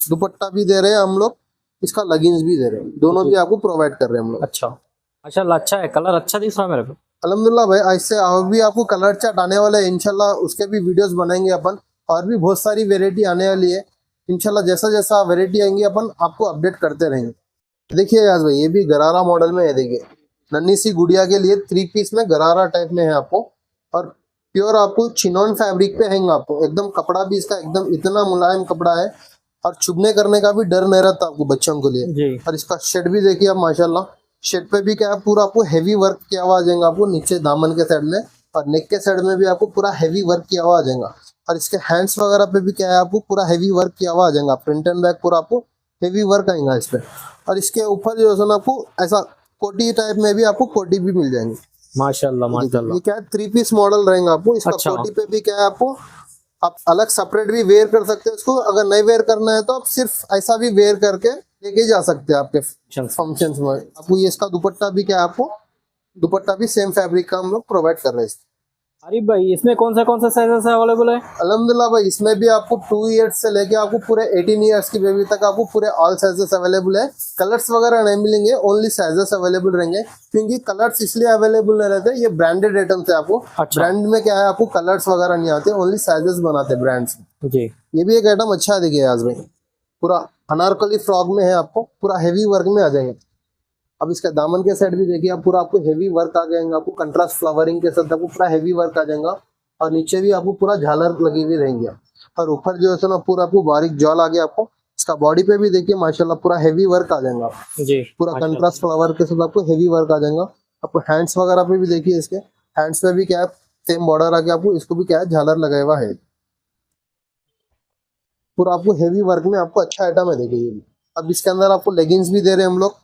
दुपट्टा भी दे रहे हैं हम लोग, इसका लेगिंग्स भी दे रहे हैं, दोनों भी आपको प्रोवाइड कर रहे हैं हम लोग। अच्छा माशाल्लाह, अच्छा है, कलर अच्छा दिख रहा है मेरे को। अल्हम्दुलिल्लाह भाई, ऐसे और भी आपको कलर चार्ट आने वाले हैं इंशाल्लाह, उसके भी वीडियोस बनाएंगे अपन। और भी बहुत सारी वेरायटी आने वाली है इंशाल्लाह। जैसा जैसा वेरायटी आएंगी अपन आपको अपडेट करते रहेंगे। देखिए यार भाई, ये भी गरारा मॉडल में है। देखिए नन्ही सी गुड़िया के लिए 3 पीस में गरारा टाइप में है आपको। और प्योर आपको चिनॉन फैब्रिक पे हैंगा आपको। एकदम कपड़ा भी इसका एकदम इतना मुलायम कपड़ा है, और चुभने करने का भी डर नहीं रहता आपको बच्चों के लिए। जी। और इसका शेड भी देखिए आप माशाल्लाह, शेड पे भी क्या है, पूरा आपको हेवी वर्क किया हुआ आ जाएगा आपको नीचे दामन के साइड में। और नेक के साइड में भी आपको पूरा हेवी वर्क किया हुआ आ जाएगा। और इसके हैंड्स वगैरह पे भी क्या है, आपको पूरा हेवी वर्क किया हुआ आ जाएगा। फ्रंट एंड बैक पूरा आपको हेवी वर्क आएगा इस पे। और इसके ऊपर जो है ना आपको ऐसा कोटी टाइप में भी आपको कोटी भी मिल जाएंगी। माशाल्लाह माशाल्लाह। ये क्या है, 3 पीस मॉडल रहेगा आपको। इसका अच्छा। कोटी पे भी क्या है, आपको आप अलग सेपरेट भी वेयर कर सकते हो इसको। अगर नहीं वेयर करना है तो आप सिर्फ ऐसा भी वेयर करके लेके जा सकते हैं आपके फंक्शंस में। आपको ये इसका दुपट्टा भी क्या है, आपको दुपट्टा भी सेम फैब्रिक का हम लोग प्रोवाइड कर रहे हैं। अरे भाई, इसमें कौन सा साइजेस अवेलेबल है? अल्हम्दुलिल्लाह भाई, इसमें भी आपको 2 ईयर्स से लेके आपको पूरे 18 ईयर्स की बेबी तक आपको पूरे ऑल साइजेस अवेलेबल है। कलर्स वगैरह नहीं मिलेंगे, ओनली साइजेस अवेलेबल रहेंगे। क्योंकि कलर्स इसलिए अवेलेबल नहीं रहते, ये ब्रांडेड आइटम्स है आपको। अच्छा। ब्रांड में क्या है, आपको कलर्स वगैरह नहीं आते, ओनली साइजेस बनाते हैं ब्रांड्स में। जी। ये भी एक आइटम अच्छा है। देखिए आज भाई, पूरा अनारकली फ्रॉक में है आपको, पूरा हेवी वर्क में आ जाएंगे। अब इसका दामन के साइड भी देखिए आप, पूरा आपको हेवी वर्क आ जाएगा आपको। कंट्रास्ट फ्लावरिंग के साथ आपको पूरा हेवी वर्क आ जाएगा। और नीचे भी आपको पूरा झालर लगी हुई रहेंगी। और ऊपर जो है ना पूरा आपको बारीक जॉल आ गया आपको। इसका बॉडी पे भी देखिए माशाल्लाह पूरा हेवी वर्क आ जाएगा। जी। पूरा कंट्रास्ट फ्लावर के साथ आपको हेवी वर्क आ जाएगा। आपको हैंड्स वगैरह पे भी देखिए, इसके हैंड्स पे भी क्या है, सेम बॉर्डर आ गया आपको। इसको भी क्या है, झालर लगाया हुआ है। पूरा आपको हेवी वर्क में आपको अच्छा आइटम है। देखिए ये भी। अब इसके अंदर आपको लेगिंग्स भी दे रहे हैं हम लोग।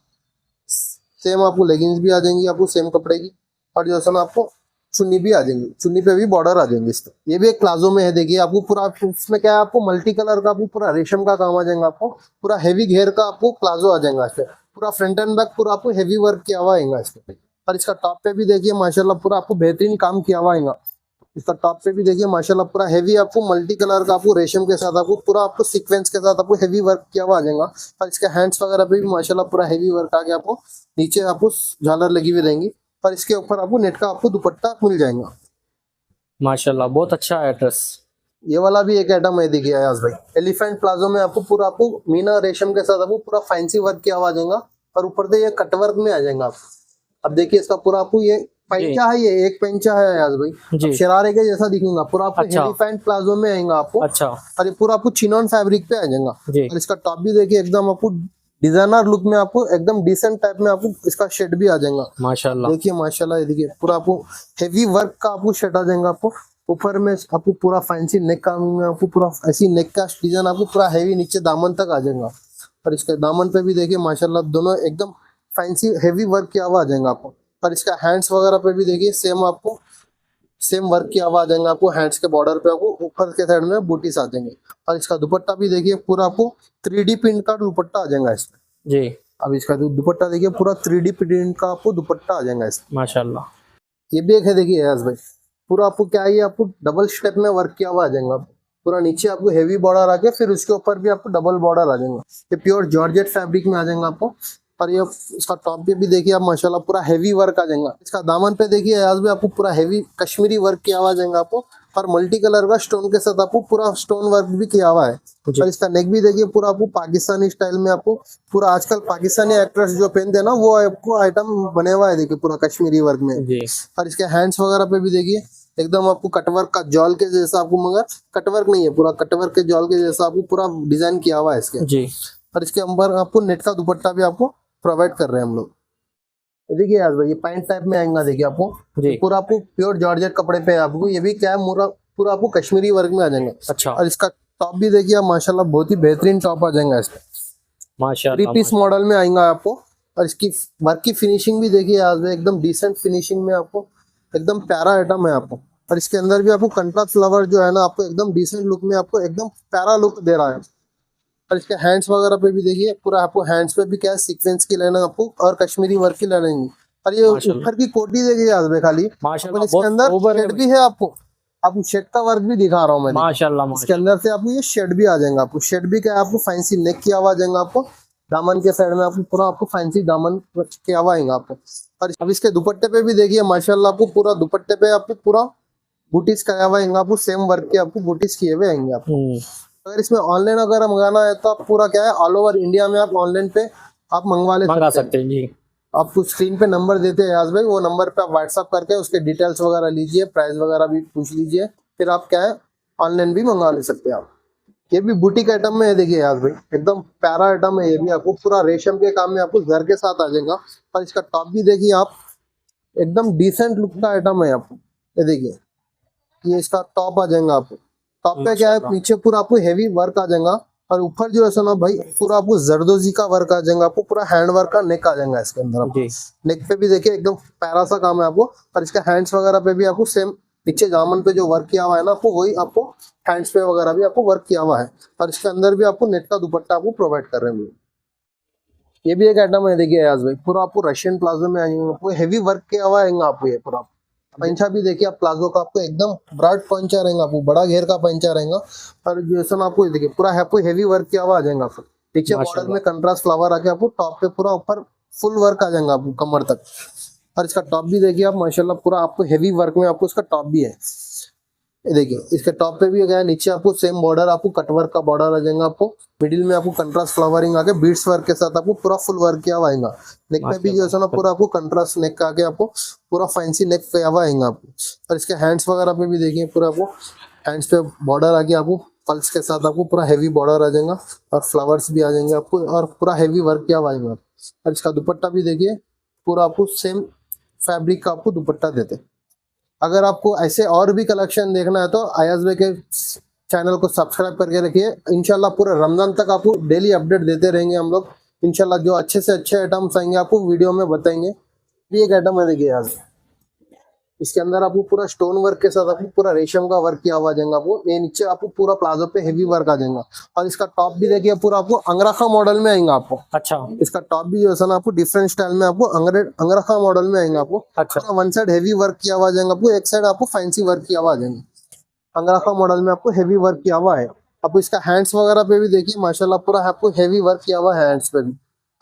सेम आपको लेगिंग्स भी आ जाएंगी आपको सेम कपड़े की। और जो है ना आपको चुन्नी भी आ जाएंगी, चुन्नी पे भी बॉर्डर आ जाएंगे इसका। ये भी एक प्लाजो में है। देखिए आपको पूरा इसमें क्या है, आपको मल्टी कलर का आपको पूरा रेशम का काम आ जाएगा आपको। पूरा हेवी घेर का आपको प्लाजो आ जाएगा इसपे। पूरा फ्रंट एंड बैक पूरा आपको हेवी वर्क किया हुआ आएगा इसपे। और इसका टॉप पे भी देखिए माशाल्लाह पूरा आपको बेहतरीन काम किया हुआ आएगा। इसका टॉप पे भी देखिए माशाल्लाह पूरा हेवी आपको मल्टी कलर का आपको रेशम के साथ आपको पूरा आपको सीक्वेंस के साथ आपको हेवी वर्क किया हुआ आ जाएगा। और इसके हैंड्स वगैरह पे भी माशाल्लाह पूरा हेवी वर्क आ गया आपको। नीचे आपको झालर लगी हुई रहेंगी। और इसके ऊपर आपको नेट का आपको दुपट्टा मिल जाएगा। माशाल्लाह, बहुत अच्छा है ड्रेस। ये वाला भी एक आइटम है। देखिए अयाज भाई, एलिफेंट प्लाजो में आपको पूरा आपको मीना रेशम के साथ आपको पूरा फैंसी वर्क किया हुआ आ जाएगा। और ऊपर से ये कटवर्क में आ जाएगा आप। अब देखिए इसका पूरा आपको ये पैंचा है, ये एक पैंचा है अयाज भाई। जी। शरारे के जैसा दिखेगा पूरा आपको। अच्छा। एलिफेंट प्लाजो में आएगा आपको। अच्छा। और ये पूरा आपको चिनॉन फैब्रिक पे आ जाएगा। जी। और इसका टॉप भी देखिए एकदम आपको डिजाइनर लुक में आपको एकदम डिसेंट टाइप में आपको इसका शेड भी आ जाएगा। माशाल्लाह। देखिए माशाल्लाह, ये देखिए पूरा आपको हेवी वर्क का आपको शेड आ जाएगा आपको। ऊपर में आपको पूरा फैंसी नेक का आपको पूरा ऐसी नेक का डिजाइन आपको पूरा हेवी नीचे दामन तक आ जाएगा। और इसके दामन पे भी देखिए माशाल्लाह दोनों एकदम फैंसी हेवी वर्क किया हुआ आ जाएगा आपको। और इसका हैंड्स वगैरह पे भी देखिए सेम आपको सेम वर्क किया हुआ आ जाएगा आपको। हैंड्स के बॉर्डर पे आपको ऊपर के साइड में बूटीस आ जाएंगे। और इसका दुपट्टा भी देखिए पूरा आपको 3D प्रिंट का दुपट्टा आ जाएगा इसमें। जी। अब इसका दुपट्टा देखिए पूरा 3D प्रिंट का आपको दुपट्टा आ जाएगा इसमें। माशाल्लाह। ये भी एक है। देखिए यास भाई, पूरा आपको क्या है, आपको डबल स्टेप में वर्क किया हुआ आ जाएगा। पूरा नीचे आपको हेवी बॉर्डर आके फिर उसके ऊपर भी आपको डबल बॉर्डर आ जाएगा। ये प्योर जॉर्जेट फैब्रिक में आ जाएगा आपको। और ये इसका टॉप पे भी देखिए आप माशाल्लाह पूरा हेवी वर्क आ जाएगा। इसका दामन पे देखिए आज भी आपको पूरा हेवी कश्मीरी वर्क किया हुआ आ जाएगा आपको। और मल्टी कलर का स्टोन के साथ आपको पूरा स्टोन वर्क भी किया हुआ है। और इसका नेक भी देखिए पूरा आपको पाकिस्तानी स्टाइल में आपको पूरा आजकल पाकिस्तानी एक्ट्रेस जो पहनते हैं ना वो आपको आइटम बने हुआ है। देखिए पूरा कश्मीरी वर्क में। जी। और इसके हैंड्स वगैरह पे भी देखिए एकदम आपको कटवर्क का जॉल के जैसा आपको, मगर कटवर्क नहीं है, पूरा कटवर्क के जॉल के जैसा आपको पूरा डिजाइन किया हुआ है इसके। जी और इसके अंदर आपको नेट का दुपट्टा भी आपको प्रोवाइड कर रहे हैं हम लोग। ये देखिए यार भाई, ये पैंट टाइप में आएगा, देखिए आपको जी। पूरा आपको प्योर जॉर्जेट कपड़े पे है आपको। ये भी क्या है, पूरा पूरा आपको कश्मीरी वर्क में आ जाएगा। अच्छा और इसका टॉप भी देखिए आप, माशाल्लाह बहुत ही बेहतरीन टॉप आ जाएगा इसमें। 3 माशाल्लाह पीस मॉडल में आएगा आपको। और इसकी वर्क की फिनिशिंग भी देखिए आज एकदम डिसेंट फिनिशिंग में आपको, एकदम प्यारा आइटम है आपको। और इसके अंदर भी आपको कंट्रास्ट फ्लावर जो है ना, आपको एकदम डिसेंट लुक में आपको एकदम प्यारा लुक दे रहा है। और इसके हैंड्स वगैरह पे भी देखिए, पूरा आपको हैंड्स पे भी क्या है, सीक्वेंस की लाइन आपको और कश्मीरी वर्क की लाइन। और ये माशाल्लाह। ऊपर की कोटी देखिए आज में खाली, माशाल्लाह और इसके बहुत अंदर ओवर है शेड भी है आपको शेड का वर्क भी दिखा रहा हूँ मैं। माशाल्लाह इसके अंदर से आपको ये शेड भी आ जाएगा। आपको शेड भी क्या है, आपको फैंसी नेक किया हुआ आ जाएगा। आपको दामन के साइड में आपको पूरा आपको फैंसी दामन किया हुआ आएगा आपको। और अब इसके दुपट्टे पे भी देखिए माशाल्लाह, आपको पूरा दुपट्टे पे आपको पूरा बूटीज कराया हुआ आएगा। आपको सेम वर्क के आपको बूटीज किए हुए आएंगे आपको। अगर इसमें ऑनलाइन अगर मंगाना है तो आप पूरा क्या है, ऑल ओवर इंडिया में आप ऑनलाइन पे आप मंगा सकते हैं जी। आपको स्क्रीन पे नंबर देते हैं याज भाई, वो नंबर पे आप व्हाट्सअप करके उसके डिटेल्स वगैरह लीजिए, प्राइस वगैरह भी पूछ लीजिए, फिर आप क्या है ऑनलाइन भी मंगा ले सकते हैं आप। ये भी बुटीक आइटम में है, देखिए याज भाई एकदम प्यारा आइटम है। ये भी आपको पूरा रेशम के काम में आपको जर के साथ आ जाएगा। और इसका टॉप भी देखिए आप, एकदम डिसेंट लुक का आइटम है आपको। ये देखिए, ये इसका टॉप आ जाएगा आपको। टॉप पे क्या है, पीछे पूरा आपको हेवी वर्क आ जाएगा। और ऊपर जो है ना भाई, पूरा आपको जरदोजी का वर्क आ जाएगा। आपको पूरा हैंड वर्क का नेक आ जाएगा इसके अंदर आपको। नेक पे भी देखिए एकदम प्यारा सा काम है आपको। और इसके हैंड्स वगैरह पे भी आपको सेम नीचे दामन पे जो वर्क किया हुआ है ना, आपको वही आपको हैंड्स पे वगैरह भी आपको वर्क किया हुआ है। और इसके अंदर भी आपको नेट का दुपट्टा आपको प्रोवाइड कर रहे हैं। ये भी एक आइटम है, देखिए याज भाई पूरा आपको रशियन प्लाजो में आएंगे, आपको हेवी वर्क किया हुआ आएगा आपको। ये पूरा पंचा भी देखिए आप, प्लाजो का आपको एकदम ब्रॉड पंचा रहेगा, आपको बड़ा घेर का पंचा रहेगा। और जैसा ना आपको देखिए पूरा आपको हेवी वर्क किया हुआ आ जाएगा आपको। नीचे बॉर्डर में कंट्रास्ट फ्लावर आके आपको टॉप पे पूरा ऊपर फुल वर्क आ जाएगा आपको कमर तक। और इसका टॉप भी देखिए आप माशाल्लाह, पूरा आपको हेवी वर्क में आपको इसका टॉप भी है। ये देखिए इसके टॉप पे भी गया, नीचे आपको सेम बॉर्डर, आपको कटवर्क का बॉर्डर आ जाएगा। आपको मिडिल में आपको कंट्रास्ट फ्लावरिंग आके बीड्स वर्क के साथ आपको पूरा फुल वर्क किया हुआ आएगा। नेक पे भी जो है ना पूरा आपको कंट्रास्ट नेक का आके आपको पूरा फैंसी नेक किया हुआ आएगा आपको। और इसके हैंड्स वगैरह पे भी देखिए, पूरा आपको हैंड्स पे बॉर्डर आके आपको पल्स के साथ आपको पूरा हेवी बॉर्डर आ जाएगा। और फ्लावर्स भी आ जाएंगे आपको, और पूरा हेवी वर्क किया हुआ आएगा। और इसका दुपट्टा भी देखिए, पूरा आपको सेम फैब्रिक का आपको दुपट्टा देते। अगर आपको ऐसे और भी कलेक्शन देखना है तो अयाज भाई के चैनल को सब्सक्राइब करके रखिए। इंशाल्लाह पूरे रमजान तक आपको डेली अपडेट देते रहेंगे हम लोग। इंशाल्लाह जो अच्छे से अच्छे आइटम्स आएंगे आपको वीडियो में बताएंगे। ये एक आइटम है, देखिए यार इसके अंदर आपको पूरा स्टोन वर्क के साथ आपको पूरा रेशम का वर्क किया हुआ जाएगा। आपको ये नीचे आपको पूरा प्लाजो पे हेवी वर्क आ जाएगा। और इसका टॉप भी देखिए पूरा आपको अंगरखा मॉडल में आएगा आपको। अच्छा इसका टॉप भी जो है ना आपको डिफरेंट स्टाइल में आपको अंगरखा मॉडल में आएगा आपको। अच्छा वन साइड हेवी वर्क किया हुआ जाएगा आपको, एक साइड आपको फैंसी वर्क किया हुआ आ जाएगा। अंगरखा मॉडल में आपको हेवी वर्क किया हुआ है। आपको इसका हैंड्स वगैरह पे भी देखिए माशाल्लाह, पूरा आपको हेवी वर्क किया हुआ है। हैंड्स पे भी,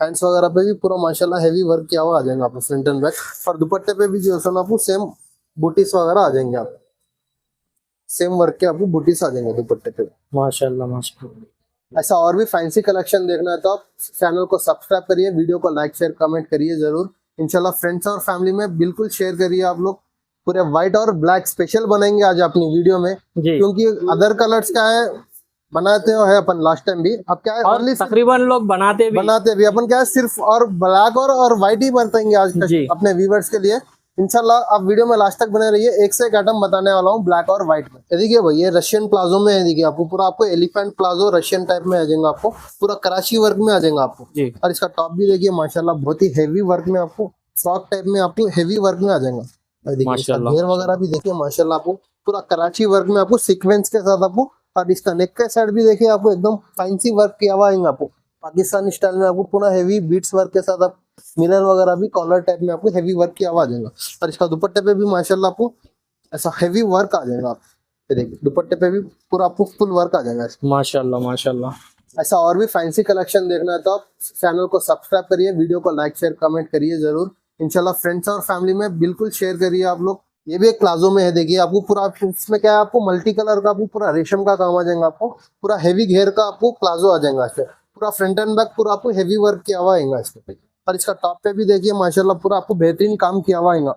हैंड्स वगैरह पे भी पूरा माशाल्लाह हेवी वर्क किया हुआ आ जाएगा आपको फ्रंट एंड बैक। और दुपट्टे पे भी जो है ना आपको सेम बूटीस वगैरह आ जाएंगे। आप सेम वर्क के आपको बूटीस आ जाएंगे दुपट्टे पे। माशाल्लाह माशाल्लाह। ऐसा और भी फैंसी कलेक्शन देखना है तो आप चैनल को सब्सक्राइब करिए, वीडियो को लाइक शेयर कमेंट करिए जरूर। इंशाल्लाह फ्रेंड्स और फैमिली में बिल्कुल शेयर करिए आप लोग। पूरे व्हाइट और ब्लैक स्पेशल बनेंगे आज अपनी वीडियो में, क्योंकि अदर कलर्स का है बनाते हो है अपन लास्ट टाइम भी। अब क्या है और तकरीबन लोग बनाते भी अपन क्या है सिर्फ और ब्लैक और व्हाइट ही बनाएंगे आज अपने व्यूवर्स के लिए। इंशाल्लाह आप वीडियो में लास्ट तक बने रहिए, एक से एक आइटम बताने वाला हूँ ब्लैक और व्हाइट में। देखिए भाई ये रशियन प्लाजो में है, देखिए आपको पूरा आपको एलिफेंट प्लाजो रशियन टाइप में आ जाएगा। आपको पूरा कराची वर्क में आ जाएगा आपको। और इसका टॉप भी देखिए माशाल्लाह बहुत ही हेवी वर्क में आपको फ्रॉक टाइप में आपको हेवी वर्क में आ जाएगा। घेर वगैरह भी देखिए माशाल्लाह आपको पूरा कराची वर्क में आपको सीक्वेंस के साथ आपको। और इसका नेक के साइड भी देखिए आपको एकदम फैंसी वर्क किया हुआ आएगा आपको पाकिस्तानी स्टाइल में। आपको पूरा हेवी बीट्स वर्क के साथ आप मिरर वगैरह भी कॉलर टाइप में आपको हेवी वर्क किया हुआ आ जाएगा। और इसका दुपट्टे पे भी माशाल्लाह आपको ऐसा हेवी वर्क आ जाएगा। आप देखिए दुपट्टे पे भी पूरा आपको फुल वर्क आ जाएगा माशाल्लाह माशाल्लाह। ऐसा और भी फैंसी कलेक्शन देखना है तो आप चैनल को सब्सक्राइब करिए, वीडियो को लाइक शेयर कमेंट करिए जरूर। इंशाल्लाह फ्रेंड्स और फैमिली में बिल्कुल शेयर करिए आप लोग। ये भी एक प्लाजो में है, देखिए आपको पूरा इसमें क्या है आपको मल्टी कलर का आपको पूरा रेशम का काम आ जाएगा। आपको पूरा हेवी घेर का आपको प्लाजो आ जाएगा। इससे पूरा फ्रंट एंड बैक पूरा आपको हेवी वर्क किया हुआ आएगा इसके। और इसका टॉप पे भी देखिए माशाल्लाह पूरा आपको बेहतरीन काम किया हुआ आएगा।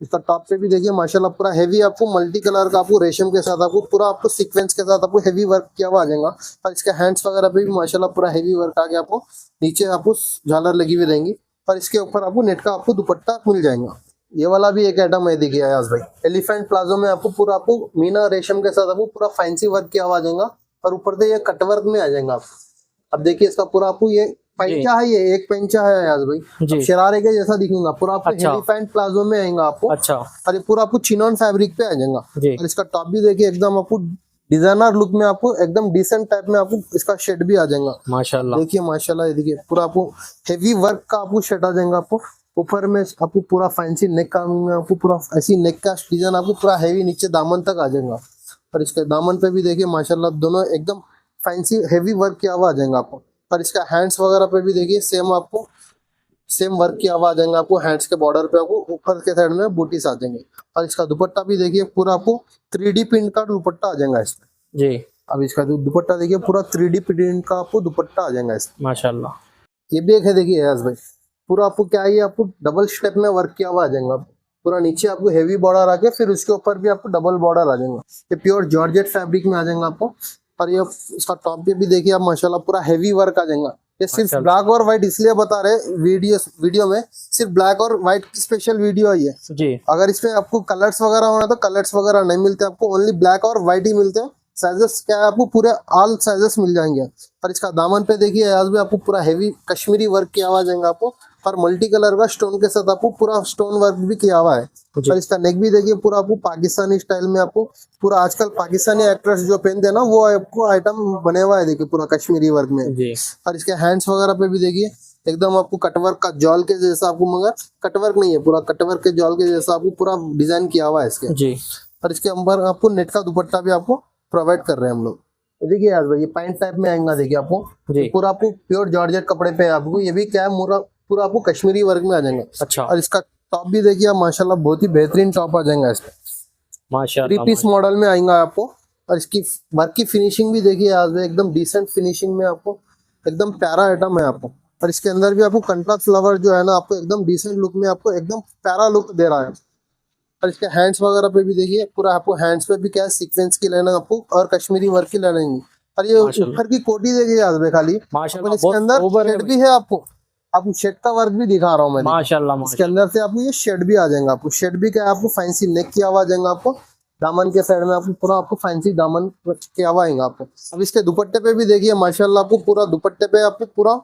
इसका टॉप पे भी देखिए माशाल्लाह पूरा हेवी आपको मल्टी कलर का आपको रेशम के साथ आपको पूरा आपको सीक्वेंस के साथ आपको हेवी वर्क किया हुआ आ जाएगा। और इसके हैंड्स वगैरह पे भी माशाल्लाह पूरा हेवी वर्क आ गया। आपको नीचे आपको झालर लगी हुई रहेंगी और इसके ऊपर आपको नेट का आपको दुपट्टा मिल जाएगा। ये वाला भी एक आइटम है, देखिए अयाज भाई, एलिफेंट प्लाजो में आपको पूरा आपको मीना रेशम के साथ आपको पूरा फैंसी वर्क किया हुआ आ जाएगा और ऊपर से ये कट वर्क में आ जाएगा। आप अब देखिए इसका पूरा आपको ये पैंचा है, ये एक पैंचा है अयाज भाई, जी। शरारे के जैसा दिखेगा पूरा आपको। अच्छा। एलिफेंट प्लाजो में आएगा आपको। अच्छा और ये पूरा आपको चिनॉन फैब्रिक पे आ जाएगा। जी। और इसका टॉप भी देखिए एकदम आपको डिजाइनर लुक में आपको एकदम डिसेंट टाइप में आपको इसका शेड भी आ जाएगा। माशाल्लाह। देखिए माशाल्लाह, ये देखिए पूरा आपको हेवी वर्क का आपको शेड आ जाएगा। आपको ऊपर में आपको पूरा फैंसी नेक का आपको पूरा ऐसी नेक का डिजाइन आपको पूरा हेवी नीचे दामन तक आ जाएगा। और इसके दामन पे भी देखिए माशाल्लाह दोनों एकदम फैंसी हेवी वर्क किया हुआ आ जाएगा आपको। और इसका हैंड्स वगैरह पे भी देखिए सेम आपको सेम वर्क किया हुआ आ जाएगा। आपको हैंड्स के बॉर्डर पे आपको ऊपर के साइड में बूटीज आ जाएंगे। और इसका दुपट्टा भी देखिए पूरा आपको 3D प्रिंट का दुपट्टा आ जाएगा इसमें जी। अब इसका दुपट्टा देखिए पूरा 3D प्रिंट का आपको दुपट्टा आ जाएगा इसमें। माशाल्लाह। ये भी एक है, देखिए अयाज भाई, पूरा आपको क्या है, आपको डबल स्टेप में वर्क किया हुआ आ जाएगा। पूरा नीचे आपको हेवी बॉर्डर आके फिर उसके ऊपर भी आपको डबल बॉर्डर आ जाएगा। ये प्योर जॉर्जेट फैब्रिक में आ जाएगा आपको। और ये इसका टॉप पे भी देखिए आप माशाल्लाह पूरा हेवी वर्क आ जाएगा। ये सिर्फ ब्लैक और व्हाइट इसलिए बता रहे वीडियो में सिर्फ ब्लैक और व्हाइट की स्पेशल वीडियो है ये जी। अगर इसमें आपको कलर्स वगैरह होना तो कलर्स वगैरह नहीं मिलते, आपको ओनली ब्लैक और व्हाइट ही मिलते हैं। साइजेस क्या है, आपको पूरे ऑल साइजेस मिल जाएंगे। और इसका दामन पे देखिए आज भी आपको पूरा हेवी कश्मीरी वर्क किया हुआ जाएगा आपको। और मल्टी कलर का स्टोन के साथ आपको पूरा स्टोन वर्क भी किया हुआ है। और इसका नेक भी देखिए पूरा आपको पाकिस्तानी स्टाइल में आपको पूरा आजकल पाकिस्तानी एक्ट्रेस जो पहनते हैं ना वो आपको आइटम बने हुआ है देखिए पूरा कश्मीरी वर्क में जी। और इसके हैंड्स वगैरह पे भी देखिए एकदम आपको कटवर्क का जॉल के जैसा आपको, मगर कटवर्क नहीं है, पूरा कटवर्क के जॉल के जैसा आपको पूरा डिजाइन किया हुआ है इसके। जी। और इसके अंदर आपको नेट का दुपट्टा भी आपको प्रोवाइड कर रहे हैं हम लोग। देखिए यार भाई ये पैंट टाइप में आएगा देखिए आपको जी। पूरा आपको प्योर जॉर्जेट कपड़े पे आपको ये भी क्या है पूरा आपको कश्मीरी वर्क में आ जाएगा। अच्छा। और इसका टॉप भी देखिए आप माशाल्लाह बहुत ही बेहतरीन टॉप आ जाएगा इसमें। 3 माशाल्लाह। पीस मॉडल में आएगा आपको। और इसकी वर्क की फिनिशिंग भी देखिए आज एकदम डिसेंट फिनिशिंग में आपको एकदम प्यारा आइटम है आपको। और इसके अंदर भी आपको कंट्रास्ट फ्लावर जो है ना आपको एकदम डिसेंट लुक में आपको एकदम प्यारा लुक दे रहा है। और इसके हैंड्स वगैरह पे भी देखिए पूरा आपको हैंड्स पे भी क्या है सीक्वेंस की लेना आपको और कश्मीरी वर्क की लेना है। और ये ऊपर की कोटी देखिए आज में खाली माशाल्लाह। इसके अंदर शेड भी है आपको शेड का वर्क भी दिखा रहा हूँ मैं। माशाल्लाह। इसके अंदर से आपको ये शेड भी आ जाएगा। आपको शेड भी क्या है आपको फैंसी नेक किया हुआ आ जाएगा। आपको दामन के साइड में आपको पूरा आपको फैंसी दामन किया हुआ आएगा आपको। अब इसके दुपट्टे पे भी देखिए माशाल्लाह आपको पूरा दुपट्टे पे आपको पूरा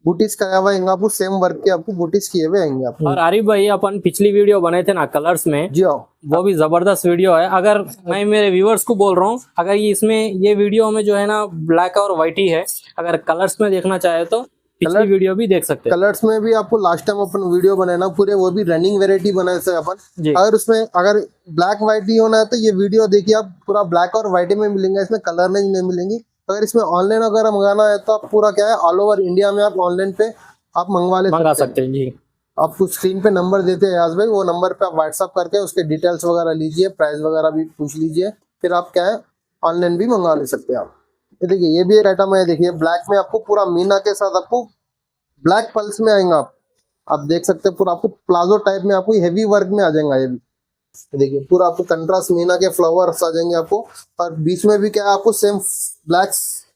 बूटीज कराया हुआ आएगा। आपको सेम वर्क के आपको बूटीज किए हुए आएंगे आपको। और आरिफ भाई अपन पिछली वीडियो बनाए थे ना कलर्स में, जी हाँ, वो भी जबरदस्त वीडियो है। अगर मैं मेरे व्यूअर्स को बोल रहा हूँ अगर ये इसमें ये वीडियो में जो है ना ब्लैक और व्हाइट ही है, अगर कलर्स में देखना चाहे तो पिछली वीडियो भी देख सकते हैं। कलर्स में भी आपको लास्ट टाइम अपन वीडियो बनाए ना पूरे वो भी रनिंग वेराइटी बनाए थे अपन। जी। अगर उसमें अगर ब्लैक व्हाइट ही होना है तो ये वीडियो देखिए आप पूरा ब्लैक और व्हाइट में मिलेंगे, इसमें कलर नहीं मिलेंगी। अगर इसमें ऑनलाइन अगर मंगाना है तो आप पूरा क्या है ऑल ओवर इंडिया में आप ऑनलाइन पे आप मंगा सकते हैं। जी। आपको स्क्रीन पे नंबर देते हैं याज भाई, वो नंबर पे आप व्हाट्सअप करके उसके डिटेल्स वगैरह लीजिए, प्राइस वगैरह भी पूछ लीजिए, फिर आप क्या है ऑनलाइन भी मंगा ले सकते हैं आप। ये देखिए ये भी एक आइटम है, देखिए ब्लैक में आपको पूरा मीना के साथ आपको ब्लैक पल्स में आएगा। आप देख सकते हैं पूरा आपको प्लाजो टाइप में आपको हेवी वर्क में आ जाएगा। ये भी देखिए पूरा आपको कंट्रास्ट मीना के फ्लावर्स आ जाएंगे आपको। और बीच में भी क्या है आपको सेम ब्लैक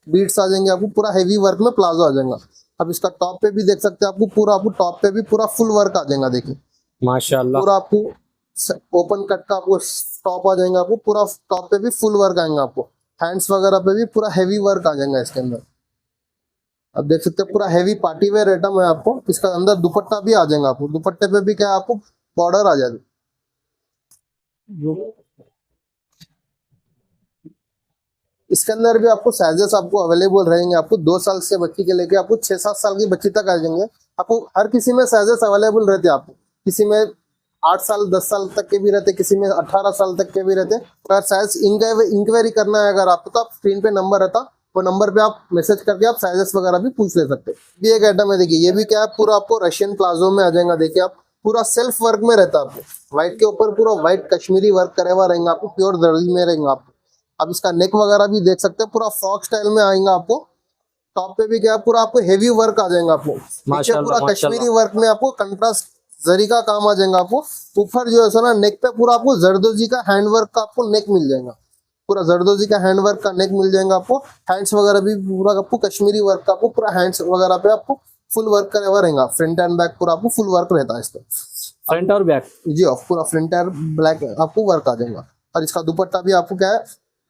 बीड्स आ जाएंगे आपको, पूरा हेवी वर्क में प्लाजो आ जाएगा। अब इसका टॉप पे भी देख सकते हैं आपको पूरा आपको टॉप पे भी पूरा फुल वर्क आ जाएगा। देखिए माशाल्लाह। पूरा आपको ओपन कट का आपको टॉप आ जाएगा। आपको पूरा टॉप पे भी फुल वर्क आएगा। आपको हैंड्स वगैरह पे भी पूरा हेवी वर्क आ जाएगा इसके अंदर। अब देख सकते हैं पूरा हेवी पार्टी वेयर आइटम है आपको। इसका अंदर दुपट्टा भी आ जाएगा। आपको दुपट्टे पे भी क्या है आपको बॉर्डर आ जाएगा। इसके अंदर भी आपको साइजेस आपको अवेलेबल रहेंगे। आपको 2 साल से बच्ची के लेके आपको 6-7 साल की बच्ची तक आ जाएंगे। आपको हर किसी में साइजेस अवेलेबल रहते हैं। आपको किसी में 8 साल 10 साल तक के भी रहते, किसी में 18 साल तक के भी रहते। अगर साइज इंक्वायरी करना है अगर आपको तो आप स्क्रीन पे नंबर रहता, वो नंबर पे आप मैसेज करके आप साइजेस वगैरह भी पूछ ले सकते हैं। ये एक आइटम है देखिए, ये भी क्या है पूरा आपको रशियन प्लाजो में आ जाएगा। देखिए आप पूरा सेल्फ वर्क में रहता है। आपको व्हाइट के ऊपर पूरा व्हाइट कश्मीरी वर्क करे हुआ रहेगा। आपको प्योर दर्जी में रहेगा। आपको अब इसका नेक वगैरह भी देख सकते हैं पूरा फ्रॉक स्टाइल में आएगा। आपको टॉप पे भी क्या पूरा आपको हेवी वर्क आ जाएगा। आपको नीचे पूरा कश्मीरी वर्क में आपको कंट्रास्ट जरी का काम आ जाएगा आपको। ऊपर जो है ना नेक पे पूरा आपको जरदोजी का हैंडवर्क का आपको नेक मिल जाएगा, पूरा जरदोजी का हैंडवर्क का नेक मिल जाएगा आपको। हैंड्स वगैरह भी पूरा आपको कश्मीरी वर्क का आपको पूरा हैंड्स वगैरह पे आपको फुल वर्क का रहेगा। फ्रंट एंड बैक पूरा आपको फुल वर्क रहता है इस पे, फ्रंट और बैक जी ऑफ पूरा फ्रंट एंड ब्लैक आपको वर्क आ जाएगा। और इसका दुपट्टा भी आपको क्या है,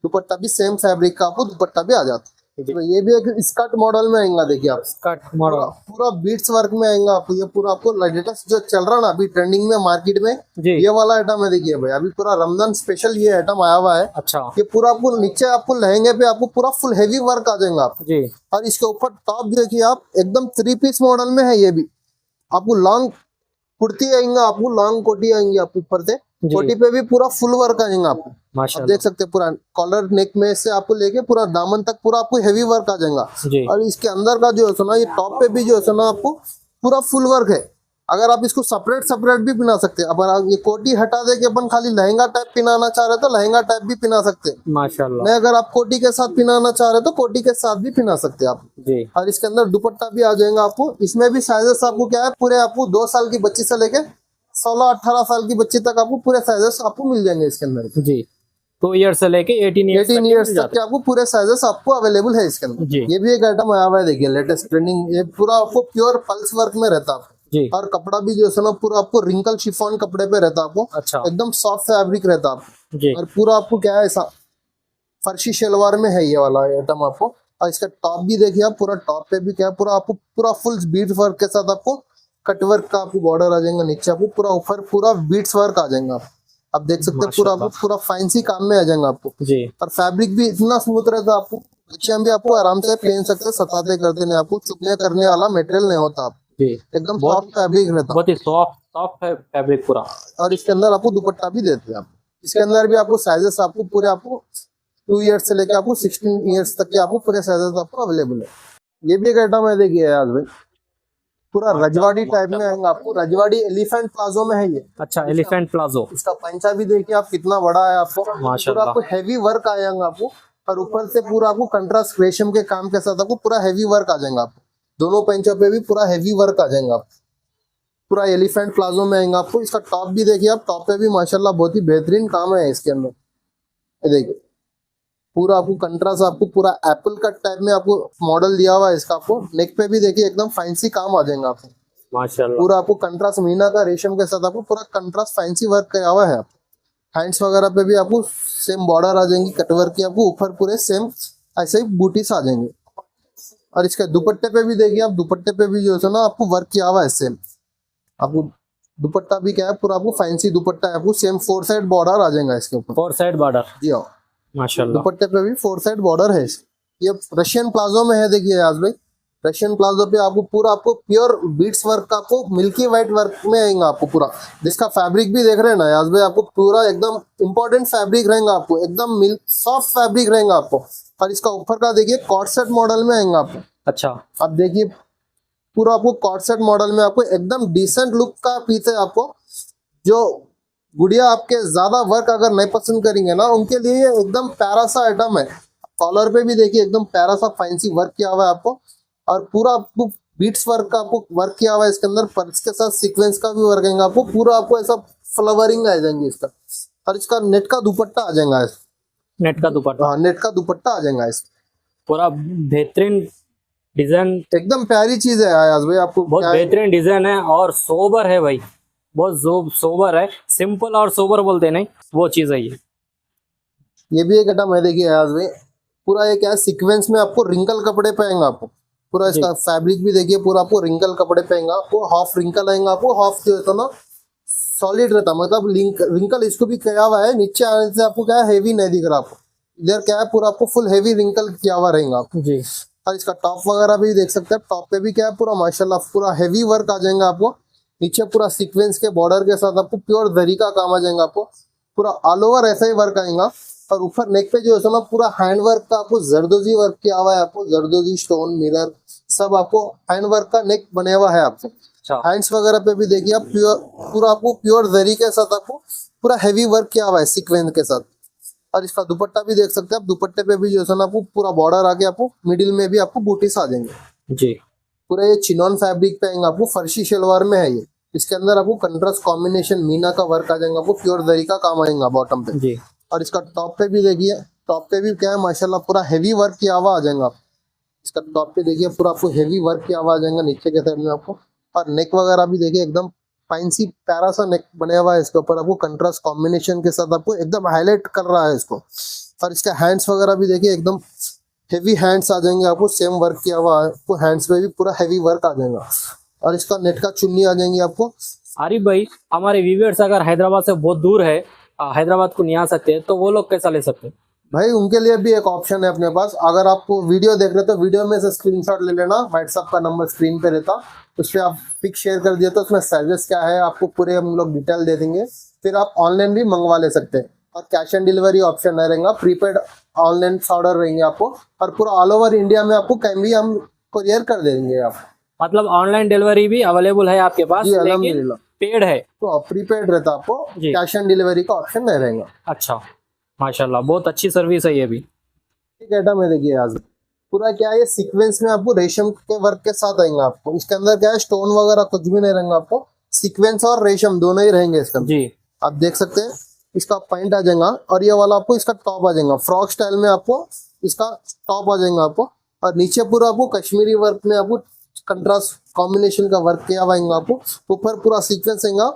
दुपट्टा भी सेम फैब्रिक का आपको दुपट्टा भी आ जाता है। तो ये भी एक स्कर्ट मॉडल में आएगा, देखिए आप कट मॉडल पूरा बीट्स वर्क में आएगा आपको। ये पूरा आपको लेटेस्ट जो चल रहा ना अभी ट्रेंडिंग में मार्केट में, जी। ये वाला आइटम है। देखिए भाई अभी पूरा रमजान स्पेशल ये आइटम आया हुआ है। अच्छा ये पूरा आपको नीचे आपको लहंगे पे आपको पूरा फुल हेवी वर्क आ जाएगा आपको। जी। और इसके ऊपर टॉप देखिए आप एकदम 3 पीस मॉडल में है। ये भी आपको लॉन्ग कुर्ती आएंगे, आपको लॉन्ग कोटी आएंगी आपको ऊपर से। जी। कोटी पे भी पूरा फुल वर्क आएगा आपको। आप माशाल्लाह देख सकते हैं पूरा कॉलर नेक में से आपको लेके पूरा दामन तक पूरा आपको हेवी वर्क आ जाएगा। जी। और इसके अंदर का जो है ना ये टॉप पे भी जो है ना आपको पूरा फुल वर्क है। अगर आप इसको सेपरेट सेपरेट भी पहना सकते हैं। अब आप ये कोटी हटा दे के अपन खाली लहंगा टाइप पहनाना चाह रहे तो लहंगा टाइप भी पहना सकते हैं। माशाल्लाह नहीं अगर आप कोटी के साथ पहनाना चाह रहे तो कोटी के साथ भी पहना सकते हैं आप। जी। और इसके अंदर दुपट्टा भी आ जाएगा आपको। इसमें भी साइजेस आपको क्या है पूरे आपको 2 साल की बच्ची से लेके 16-18 साल की बच्ची तक आपको पूरे साइजेस आपको मिल जाएंगे इसके अंदर। जी 2 ईयर से लेके 18 ईयर्स तक के आपको पूरे साइजेस आपको अवेलेबल है इसके अंदर। जी। ये भी एक आइटम आया हुआ है, देखिए लेटेस्ट ट्रेंडिंग। ये पूरा आपको प्योर पल्स वर्क में रहता है जी। और कपड़ा भी जो है ना पूरा आपको रिंकल शिफॉन कपड़े पे रहता है आपको। अच्छा एकदम सॉफ्ट फैब्रिक रहता है आपको। जी। और पूरा आपको क्या है ऐसा फर्शी शलवार में है ये वाला आइटम आपको। और इसका टॉप भी देखिए आप, पूरा टॉप पे भी क्या है पूरा आपको पूरा फुल बीट वर्क के साथ आपको कट वर्क का आपको बॉर्डर आ जाएगा। नीचे आपको पूरा ऊपर पूरा बीट्स वर्क आ जाएगा। आप देख सकते हैं पूरा आपको पूरा फैंसी काम में आ जाएगा आपको। जी। और फैब्रिक भी इतना स्मूथ रहता है आपको, बच्चे भी आपको आराम से पहन सकते हैं, सताते करते नहीं, आपको चुभने करने वाला मटेरियल नहीं होता आप। जी एकदम सॉफ्ट फैब्रिक रहता है। बहुत ही सॉफ्ट है फैब्रिक पूरा। और इसके अंदर आपको दुपट्टा भी देते हैं आप। इसके अंदर भी आपको साइजेस आपको पूरे आपको 2 ईयर्स से लेकर आपको 16 ईयर्स तक के आपको पूरे साइजेस आपको अवेलेबल है। ये भी एक आइटम है, देखिए आज भाई पूरा रजवाड़ी टाइप में आएगा आपको। रजवाड़ी एलिफेंट प्लाजो में है ये। अच्छा एलिफेंट प्लाजो। इसका पंचा भी देखिए आप कितना बड़ा है आपको। माशाल्लाह। पूरा आपको हेवी वर्क आएगा आपको। और ऊपर से पूरा आपको कंट्रास्ट रेशम के काम के साथ आपको पूरा हेवी वर्क आ जाएगा आपको। दोनों पंचों पे भी पूरा हेवी वर्क आ जाएगा आपको। पूरा एलिफेंट प्लाजो में आएगा आपको। इसका टॉप भी देखिए आप, टॉप पे भी माशाल्लाह बहुत ही बेहतरीन काम है इसके अंदर। ये देखिए पूरा आपको कंट्रास्ट आपको पूरा एप्पल कट टाइप में आपको मॉडल दिया हुआ है इसका। आपको नेक पे भी देखिए एकदम फैंसी काम आ जाएगा आपको। माशाल्लाह। पूरा आपको कंट्रास्ट मीना का रेशम के साथ आपको पूरा कंट्रास्ट फैंसी वर्क किया हुआ है। हैंड्स वगैरह पे भी आपको सेम बॉर्डर आ जाएंगी कट वर्क की आपको। ऊपर पूरे सेम ऐसे ही बूटीस आ जाएंगे। और इसके दुपट्टे पे भी देखिए आप, दुपट्टे पे भी जो है ना आपको वर्क किया हुआ है सेम। आपको दुपट्टा भी क्या है पूरा आपको फैंसी दुपट्टा है आपको। सेम 4 साइड बॉर्डर आ जाएगा इसके ऊपर। 4 साइड बॉर्डर। जी हाँ माशाल्लाह। दुपट्टे पे भी 4 साइड बॉर्डर है। ये रशियन प्लाजो में है, देखिए आज भाई रशियन प्लाजो पे आपको पूरा आपको प्योर बीट्स वर्क का आपको मिल्की व्हाइट वर्क में आएगा आपको पूरा। जिसका फैब्रिक भी देख रहे हैं ना आज भाई, आपको पूरा एकदम इंपॉर्टेंट फैब्रिक रहेगा आपको। एकदम सॉफ्ट फैब्रिक रहेगा आपको। और इसका ऊपर का देखिए कॉर्ड सेट मॉडल में आएगा आपको। अच्छा आप देखिए पूरा आपको कॉर्ड सेट मॉडल में आपको एकदम डिसेंट लुक का पीस है आपको। जो गुड़िया आपके ज्यादा वर्क अगर नहीं पसंद करेंगे ना उनके लिए ये एकदम प्यारा सा आइटम है। कॉलर पे भी देखिए एकदम प्यारा सा फैंसी वर्क किया हुआ है आपको। और पूरा आपको बीट्स वर्क का आपको वर्क किया हुआ है इसके अंदर। पर्स के साथ सीक्वेंस का भी वर्क आएगा आपको। पूरा आपको ऐसा फ्लावरिंग आ जाएंगे इसका। और इसका नेट का दुपट्टा आ जाएगा। नेट का दुपट्टा। हाँ नेट का दुपट्टा आ जाएगा इस पूरा बेहतरीन डिजाइन। एकदम प्यारी चीज है आयाज भाई। आपको बहुत बेहतरीन डिजाइन है और सोबर है भाई। बहुत सोबर है। सिंपल और सोबर बोलते नहीं वो चीज है ये भी एक आइटम है, देखिए आयाज भाई पूरा ये क्या है सीक्वेंस में आपको रिंकल कपड़े पाएंगे आपको। पूरा इसका फैब्रिक भी देखिए पूरा आपको रिंकल कपड़े पाएंगे आपको। हाफ रिंकल आएंगे आपको। हाफ जो है ना सॉलिड रहता मतलब रिंकल इसको भी किया हुआ है। नीचे आने से आपको क्या है हेवी नहीं दिख रहा आपको। इधर क्या है पूरा आपको फुल हेवी रिंकल किया हुआ रहेगा आपको जी। और इसका टॉप वगैरह भी देख सकते हैं। टॉप पे भी क्या है पूरा माशाल्लाह पूरा हेवी वर्क आ जाएगा आपको। नीचे पूरा सीक्वेंस के बॉर्डर के साथ आपको प्योर जरी का काम आ जाएगा आपको। पूरा ऑल ओवर ऐसा ही वर्क आएगा। और ऊपर नेक पे जो है ना पूरा हैंड वर्क का आपको जरदोजी वर्क किया हुआ है आपको। जरदोजी स्टोन मिरर सब आपको हैंड वर्क का नेक बने हुआ है आपको। हैंड्स वगैरह पे भी देखिए आप प्योर पूरा आपको प्योर जरी के साथ आपको पूरा हेवी वर्क किया हुआ है सीक्वेंस के साथ। और इसका दुपट्टा भी देख सकते हैं आप। दुपट्टे पे भी जो है ना आपको पूरा बॉर्डर आके आपको मिडिल में भी आपको बूटीस आ जाएंगे जी। पूरा। ये चिनॉन फैब्रिक पे आएंगे आपको। फर्शी शलवार में है ये। इसके अंदर आपको कंट्रास्ट कॉम्बिनेशन मीना का वर्क आ जाएगा, आपको प्योर जरी का काम आएगा बॉटम पे। जी। और इसका टॉप पे भी देखिए, टॉप पे भी क्या है माशाल्लाह पूरा हेवी वर्क किया हुआ आ जाएगा। इसका टॉप पे देखिए पूरा आपको हेवी वर्क किया हुआ आ जाएगा नीचे के साइड में आपको। और नेक वगैरह भी देखिए एकदम फाइन सी प्यारा सा नेक बना हुआ है इसके ऊपर, आपको कंट्रास्ट कॉम्बिनेशन के साथ आपको एकदम हाईलाइट कर रहा है इसको। और इसके हैंड्स वगैरह भी देखिए एकदम हेवी हैंड्स आ जाएंगे आपको, सेम वर्क किया हुआ है आपको, हैंड्स पे भी पूरा हेवी वर्क आ जाएगा। और इसका नेट का चुन्नी आ जाएंगी आपको। आरिफ भाई, हमारे व्यूअर्स अगर हैदराबाद से बहुत दूर है, हैदराबाद को नहीं आ सकते, तो वो लोग कैसा ले सकते हैं? भाई उनके लिए भी एक ऑप्शन है अपने पास। अगर आपको वीडियो देख रहे हो तो वीडियो में से स्क्रीनशॉट ले लेना, व्हाट्सएप का नंबर स्क्रीन पे रहता, उस पर आप पिक शेयर कर दिए तो उसमें साइजेस क्या है आपको पूरे हम लोग डिटेल दे देंगे। फिर आप ऑनलाइन भी मंगवा ले सकते हैं, और कैश ऑन डिलीवरी ऑप्शन नहीं रहेगा, प्रीपेड ऑनलाइन ऑर्डर रहेंगे आपको। और पूरा ऑल ओवर इंडिया में आपको कहीं भी हम कुरियर कर देंगे आप। मतलब ऑनलाइन डिलीवरी भी अवेलेबल है आपके पास, जी लेकिन अल्हम्दुलिल्लाह। पेड है। तो प्रीपेड रहता आपको, जी। कैश ऑन डिलीवरी का ऑप्शन नहीं रहेगा। अच्छा, माशाल्लाह, बहुत अच्छी सर्विस है ये भी। ठीक आइटम है देखिए आज पूरा क्या है, ये सीक्वेंस में आपको रेशम के वर्क के साथ आएंगे आपको। इसके अंदर क्या है, स्टोन वगैरह कुछ भी नहीं रहेंगे आपको, सीक्वेंस और रेशम दोनों ही रहेंगे इसके अंदर। जी। आप देख सकते हैं इसका पैंट आ जाएगा, और ये वाला आपको इसका टॉप आ जाएगा फ्रॉक स्टाइल में, आपको इसका टॉप आ जाएगा आपको। और नीचे पूरा आपको कश्मीरी वर्क में आपको कंट्रास्ट कॉम्बिनेशन का वर्क किया हुआ आएगा आपको। ऊपर पूरा सीक्वेंस आएगा,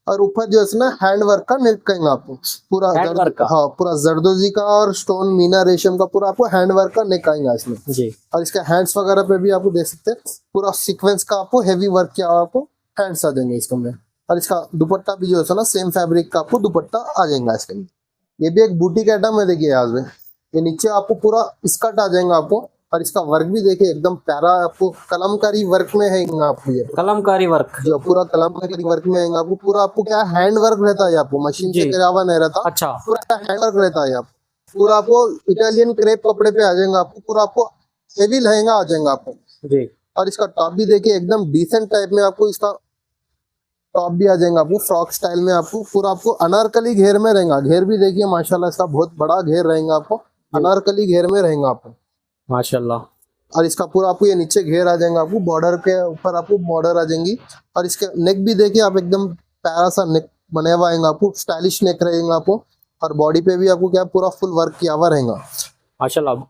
और ऊपर जो है ना हैंड वर्क का नेक कहेंगे आपको पूरा हैंड वर्क का? हाँ, पूरा जरदोजी का और स्टोन मीना रेशम का पूरा आपको हैंड वर्क का नेक आएगा इसमें। जी। और इसके हैंड्स वगैरह पे भी आपको देख सकते हैं पूरा सीक्वेंस का आपको हेवी वर्क किया हुआ आपको हैंड्स आ जाएंगे इसके अंदर। और इसका दुपट्टा भी जो है ना सेम फैब्रिक का आपको दुपट्टा आ जाएगा इसके अंदर। ये भी एक बूटीक आइटम है देखिए आज में। ये नीचे आपको पूरा स्कर्ट आ जाएगा आपको, और इसका वर्क भी देखिए एकदम प्यारा आपको कलमकारी वर्क में है आपको। ये कलमकारी वर्क? जो पूरा कलमकारी वर्क में आएगा आपको, पूरा आपको क्या हैंड वर्क रहता है आपको, मशीन से करा हुआ नहीं रहता। अच्छा। पूरा हैंड वर्क रहता है आपको, पूरा आपको इटालियन क्रेप कपड़े पे आ जाएगा आपको, पूरा आपको हेवी लहंगा आ जाएगा आपको। जी। और इसका टॉप भी देखिए एकदम डिसेंट टाइप में आपको इसका टॉप भी आ जाएगा आपको, फ्रॉक स्टाइल में आपको पूरा आपको अनारकली घेर में रहेगा। घेर भी देखिए माशाल्लाह इसका बहुत बड़ा घेर रहेगा आपको, अनारकली घेर में रहेगा आपको माशाल्लाह। और इसका पूरा आपको ये नीचे घेर आ जाएगा आपको, बॉर्डर के ऊपर आपको बॉर्डर आ जाएंगी। और इसके नेक भी देखिए आप एकदम प्यारा सा नेक बने हुआ आएगा आपको, स्टाइलिश नेक रहेगा आपको। और बॉडी पे भी आपको क्या पूरा फुल वर्क किया हुआ रहेगा माशाल्लाह,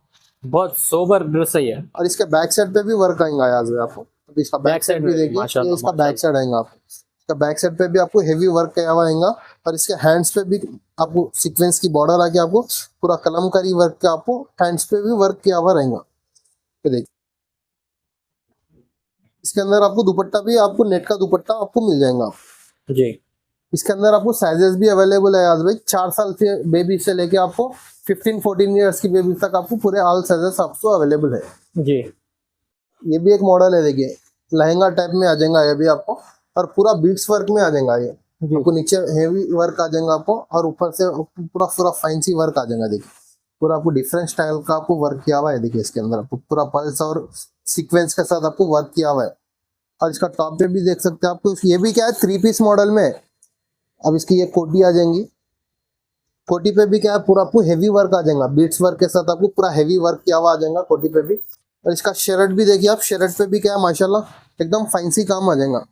बहुत सोबर ड्रेस है ये। और इसके बैक साइड पे भी वर्क आएगा आज आपको। तो इसका बैक साइड भी देखिए, ये इसका बैक साइड आएगा आपको। इसका बैक साइड पे भी आपको हेवी वर्क किया हुआ आएगा। और इसके हैंड्स पे भी आपको सीक्वेंस की बॉर्डर आके आपको पूरा कलमकारी वर्क का आपको हैंड्स पे भी वर्क किया हुआ रहेगा। ये देखिए इसके अंदर आपको दुपट्टा भी आपको नेट का दुपट्टा आपको मिल जाएगा। जी। इसके अंदर आपको साइजेस भी अवेलेबल है आज भाई, 4 साल के बेबी से लेके आपको 15-14 ईयर्स की बेबी तक आपको पूरे ऑल साइजेस आपको अवेलेबल है। जी। ये भी एक मॉडल है देखिए, लहंगा टाइप में आ जाएगा ये भी आपको, और पूरा बीट्स वर्क में आ जाएगा ये आपको। नीचे हेवी वर्क आ जाएगा आपको, और ऊपर से पूरा पूरा फैंसी वर्क आ जाएगा देखिए। पूरा आपको डिफरेंट स्टाइल का आपको वर्क किया हुआ है देखिए। इसके अंदर आपको पूरा पल्स और सीक्वेंस के साथ आपको वर्क किया हुआ है। और इसका टॉप पे भी देख सकते हैं आपको, ये भी क्या है 3 पीस मॉडल में। अब इसकी ये कोटी आ जाएंगी, कोटी पे भी क्या है पूरा आपको हेवी वर्क आ जाएगा, बीट्स वर्क के साथ आपको पूरा हेवी वर्क किया हुआ आ जाएगा कोटी पे भी। और इसका शर्ट भी देखिए आप, शर्ट पे भी क्या है माशाल्लाह एकदम फैंसी काम आ जाएगा।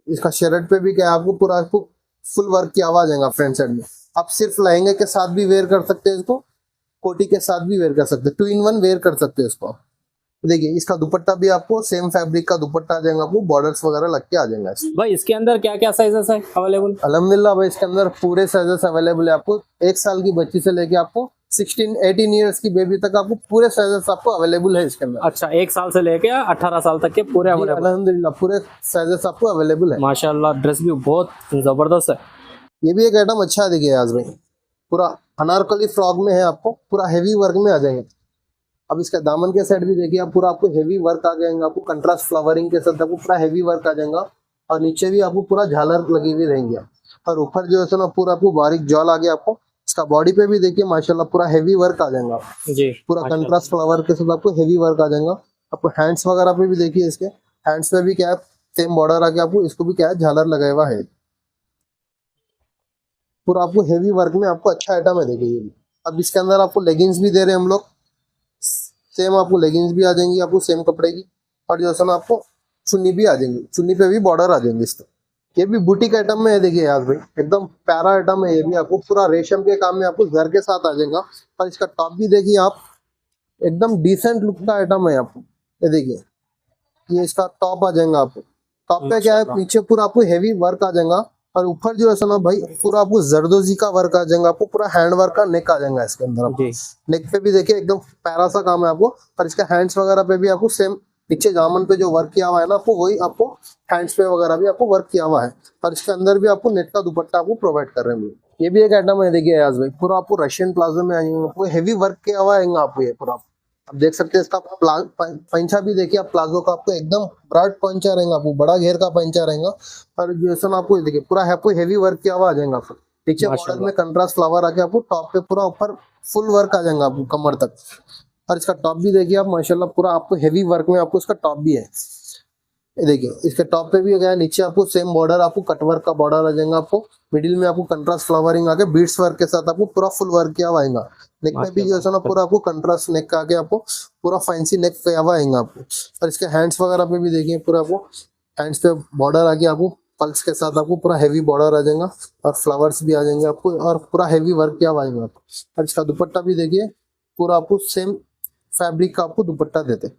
इसका शर्ट पे भी क्या है आपको पूरा आपको फुल वर्क किया हुआ आ जाएगा फ्रंट साइड में। आप सिर्फ लहंगे के साथ भी वेयर कर सकते हैं इसको, कोटी के साथ भी वेयर कर सकते हैं, 2 in 1 वेयर कर सकते हैं इसको। देखिए इसका दुपट्टा भी आपको सेम फैब्रिक का दुपट्टा आ जाएगा आपको, बॉर्डर्स वगैरह लग के आ जाएगा। भाई इसके अंदर क्या क्या साइजेस है अवेलेबल? अल्हम्दुलिल्लाह भाई इसके अंदर पूरे साइजेस अवेलेबल है आपको। 1 साल की बच्ची से लेके आपको 16-18 ईयर्स की बेबी तक आपको पूरे साइजेस आपको अवेलेबल है इसके अंदर। अच्छा, 1 साल से लेके 18 साल तक के पूरे अवेलेबल? अल्हम्दुलिल्लाह पूरे साइजेस आपको अवेलेबल है। माशाल्लाह, ड्रेस भी बहुत जबरदस्त है। ये भी एक आइटम अच्छा है देखिए आज भाई, पूरा अनारकली फ्रॉक में है आपको, पूरा हेवी वर्क में आ जाएंगे। अब इसका दामन के साइड भी देखिए आप, पूरा आपको हेवी वर्क आ जाएगा आपको, कंट्रास्ट फ्लावरिंग के साथ आपको पूरा हेवी वर्क आ जाएगा। और नीचे भी आपको पूरा झालर लगी हुई रहेंगी। और ऊपर जो है ना पूरा आपको बारीक जॉल आ गया आपको। इसका बॉडी पे भी देखिए माशाल्लाह पूरा हेवी वर्क आ जाएगा जी, पूरा कंट्रास्ट फ्लावर के साथ आपको हेवी वर्क आ जाएगा। आपको हैंड्स वगैरह पे भी देखिए, इसके हैंड्स पे भी क्या है सेम बॉर्डर आ गया आपको, इसको भी क्या है झालर लगाया हुआ है। पूरा आपको हेवी वर्क में आपको अच्छा आइटम है देखिए ये भी। अब इसके अंदर आपको लेगिंग्स भी दे रहे हैं हम लोग, सेम आपको लेगिंग्स भी आ जाएंगी आपको सेम कपड़े की। और जो है ना आपको चुन्नी भी आ जाएंगी, चुन्नी पे भी बॉर्डर आ जाएंगे इसका। ये भी बुटीक आइटम में है, देखिए यार भाई एकदम प्यारा आइटम है। ये भी आपको पूरा रेशम के काम में आपको जर के साथ आ जाएगा। और इसका टॉप भी देखिए आप, एकदम डिसेंट लुक का आइटम है आपको। ये देखिए ये इसका टॉप आ जाएगा आपको। टॉप पे क्या है, पीछे पूरा आपको हेवी वर्क आ जाएगा और ऊपर जो है ना भाई पूरा आपको जरदोजी का वर्क आ जाएगा। आपको पूरा हैंड वर्क का नेक आ जाएगा इसके अंदर आपको। नेक पे भी देखिए एकदम प्यारा सा काम है आपको। और इसका हैंड्स वगैरह पे भी आपको सेम नीचे दामन पे जो वर्क किया हुआ है ना आपको, वही आपको हैंड्स पे वगैरह भी आपको वर्क किया हुआ है। और इसके अंदर भी आपको नेट का दुपट्टा आपको प्रोवाइड कर रहे हैं। ये भी एक आइटम है, देखिए याज भाई पूरा आपको रशियन प्लाजो में आएंगे, आपको हेवी वर्क किया हुआ है आपको। ये पूरा आप देख सकते हैं, इसका पंचा भी देखिए आप, प्लाजो का आपको एकदम ब्रॉड पंचा रहेगा, आपको बड़ा घेर का पंचा रहेगा। और जैसा आपको देखिए पूरा आपको हेवी वर्क किया हुआ आ जाएगा आपको। पीछे बॉर्डर में कंट्रास्ट फ्लावर आके आपको टॉप पे पूरा ऊपर फुल वर्क आ जाएगा आपको कमर तक। और इसका टॉप भी देखिए आप माशाल्लाह पूरा आपको हेवी वर्क में आपको इसका टॉप भी है। ये देखिए इसके टॉप पे भी गया, नीचे आपको सेम बॉर्डर आपको कट वर्क का बॉर्डर आ जाएगा आपको। मिडिल में आपको कंट्रास्ट फ्लावरिंग आके बीड्स वर्क के साथ आपको पूरा फुल वर्क किया हुआ आएगा। नेक में भी जैसा ना पूरा आपको कंट्रास्ट नेक आके आपको पूरा फैंसी नेक किया हुआ आएगा आपको। और इसके हैंड्स वगैरह पे भी देखिए पूरा आपको हैंड्स पे बॉर्डर आके आपको पल्स के साथ आपको पूरा हेवी बॉर्डर आ जाएगा और फ्लावर्स भी आ जाएंगे आपको और पूरा हेवी वर्क किया हुआ आएगा आपको। और इसका दुपट्टा भी देखिए पूरा आपको सेम फैब्रिक का आपको दुपट्टा देते।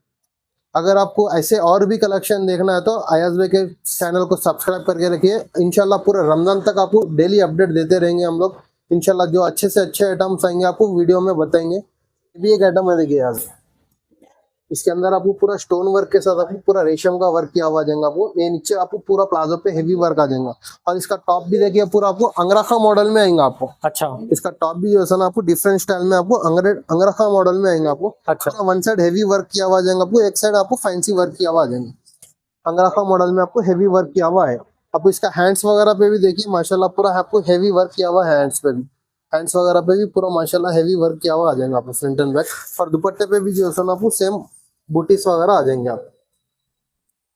अगर आपको ऐसे और भी कलेक्शन देखना है तो अयाज भाई के चैनल को सब्सक्राइब करके रखिए। इंशाल्लाह पूरे रमजान तक आपको डेली अपडेट देते रहेंगे हम लोग। इंशाल्लाह जो अच्छे से अच्छे आइटम्स आएंगे आपको वीडियो में बताएंगे। ये भी एक आइटम है, देखिए यार इसके अंदर आपको पूरा स्टोन वर्क के साथ आपको पूरा रेशम का वर्क किया हुआ जाएगा आपको। ये नीचे आपको पूरा प्लाजो पे हेवी वर्क आ जाएगा। और इसका टॉप भी देखिए पूरा आपको अंगरखा मॉडल में आएगा आपको। अच्छा, इसका टॉप भी जो है ना आपको डिफरेंट स्टाइल में आपको अंगरखा मॉडल में आएगा आपको। अच्छा, वन साइड हेवी वर्क किया हुआ जाएगा आपको, एक साइड आपको फैंसी वर्क किया हुआ जाएगा। अंगरखा मॉडल में आपको हेवी वर्क किया हुआ है। अब इसका हैंड्स वगैरह पे भी देखिए माशाल्लाह पूरा आपको हेवी वर्क किया हुआ है। हैंड्स पे भी, हैंड्स वगैरह पे भी पूरा माशाल्लाह हेवी वर्क किया हुआ आ जाएगा आपको फ्रंट एंड बैक। और दुपट्टे पे भी जो है ना आपको सेम बूटीस वगैरह आ जाएंगे आप,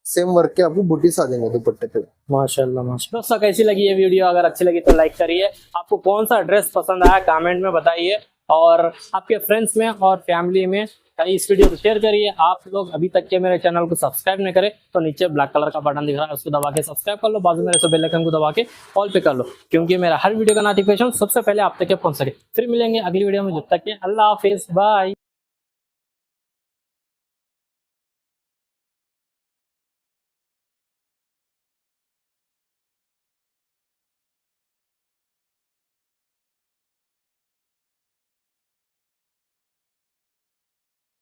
सेम वर्क के आपको बूटीस आ जाएंगे दुपट्टे पे। माशाल्लाह माशाल्लाह। दोस्तों कैसी लगी ये वीडियो? अगर अच्छी लगी तो लाइक करिए। आपको कौन सा ड्रेस पसंद आया कमेंट में बताइए। और आपके फ्रेंड्स में और फैमिली में इस वीडियो को शेयर करिए। आप लोग अभी तक के मेरे चैनल को सब्सक्राइब नहीं करें तो नीचे ब्लैक कलर का बटन दिख रहा है, उसको दबा के सब्सक्राइब कर लो। बाजू में ऐसे बेल आइकन को दबा के ऑल पे कर लो, क्योंकि मेरा हर वीडियो का नोटिफिकेशन सबसे पहले आप तक पहुंच सके। फिर मिलेंगे अगली वीडियो में, जब तक के अल्लाह हाफिज, बाय।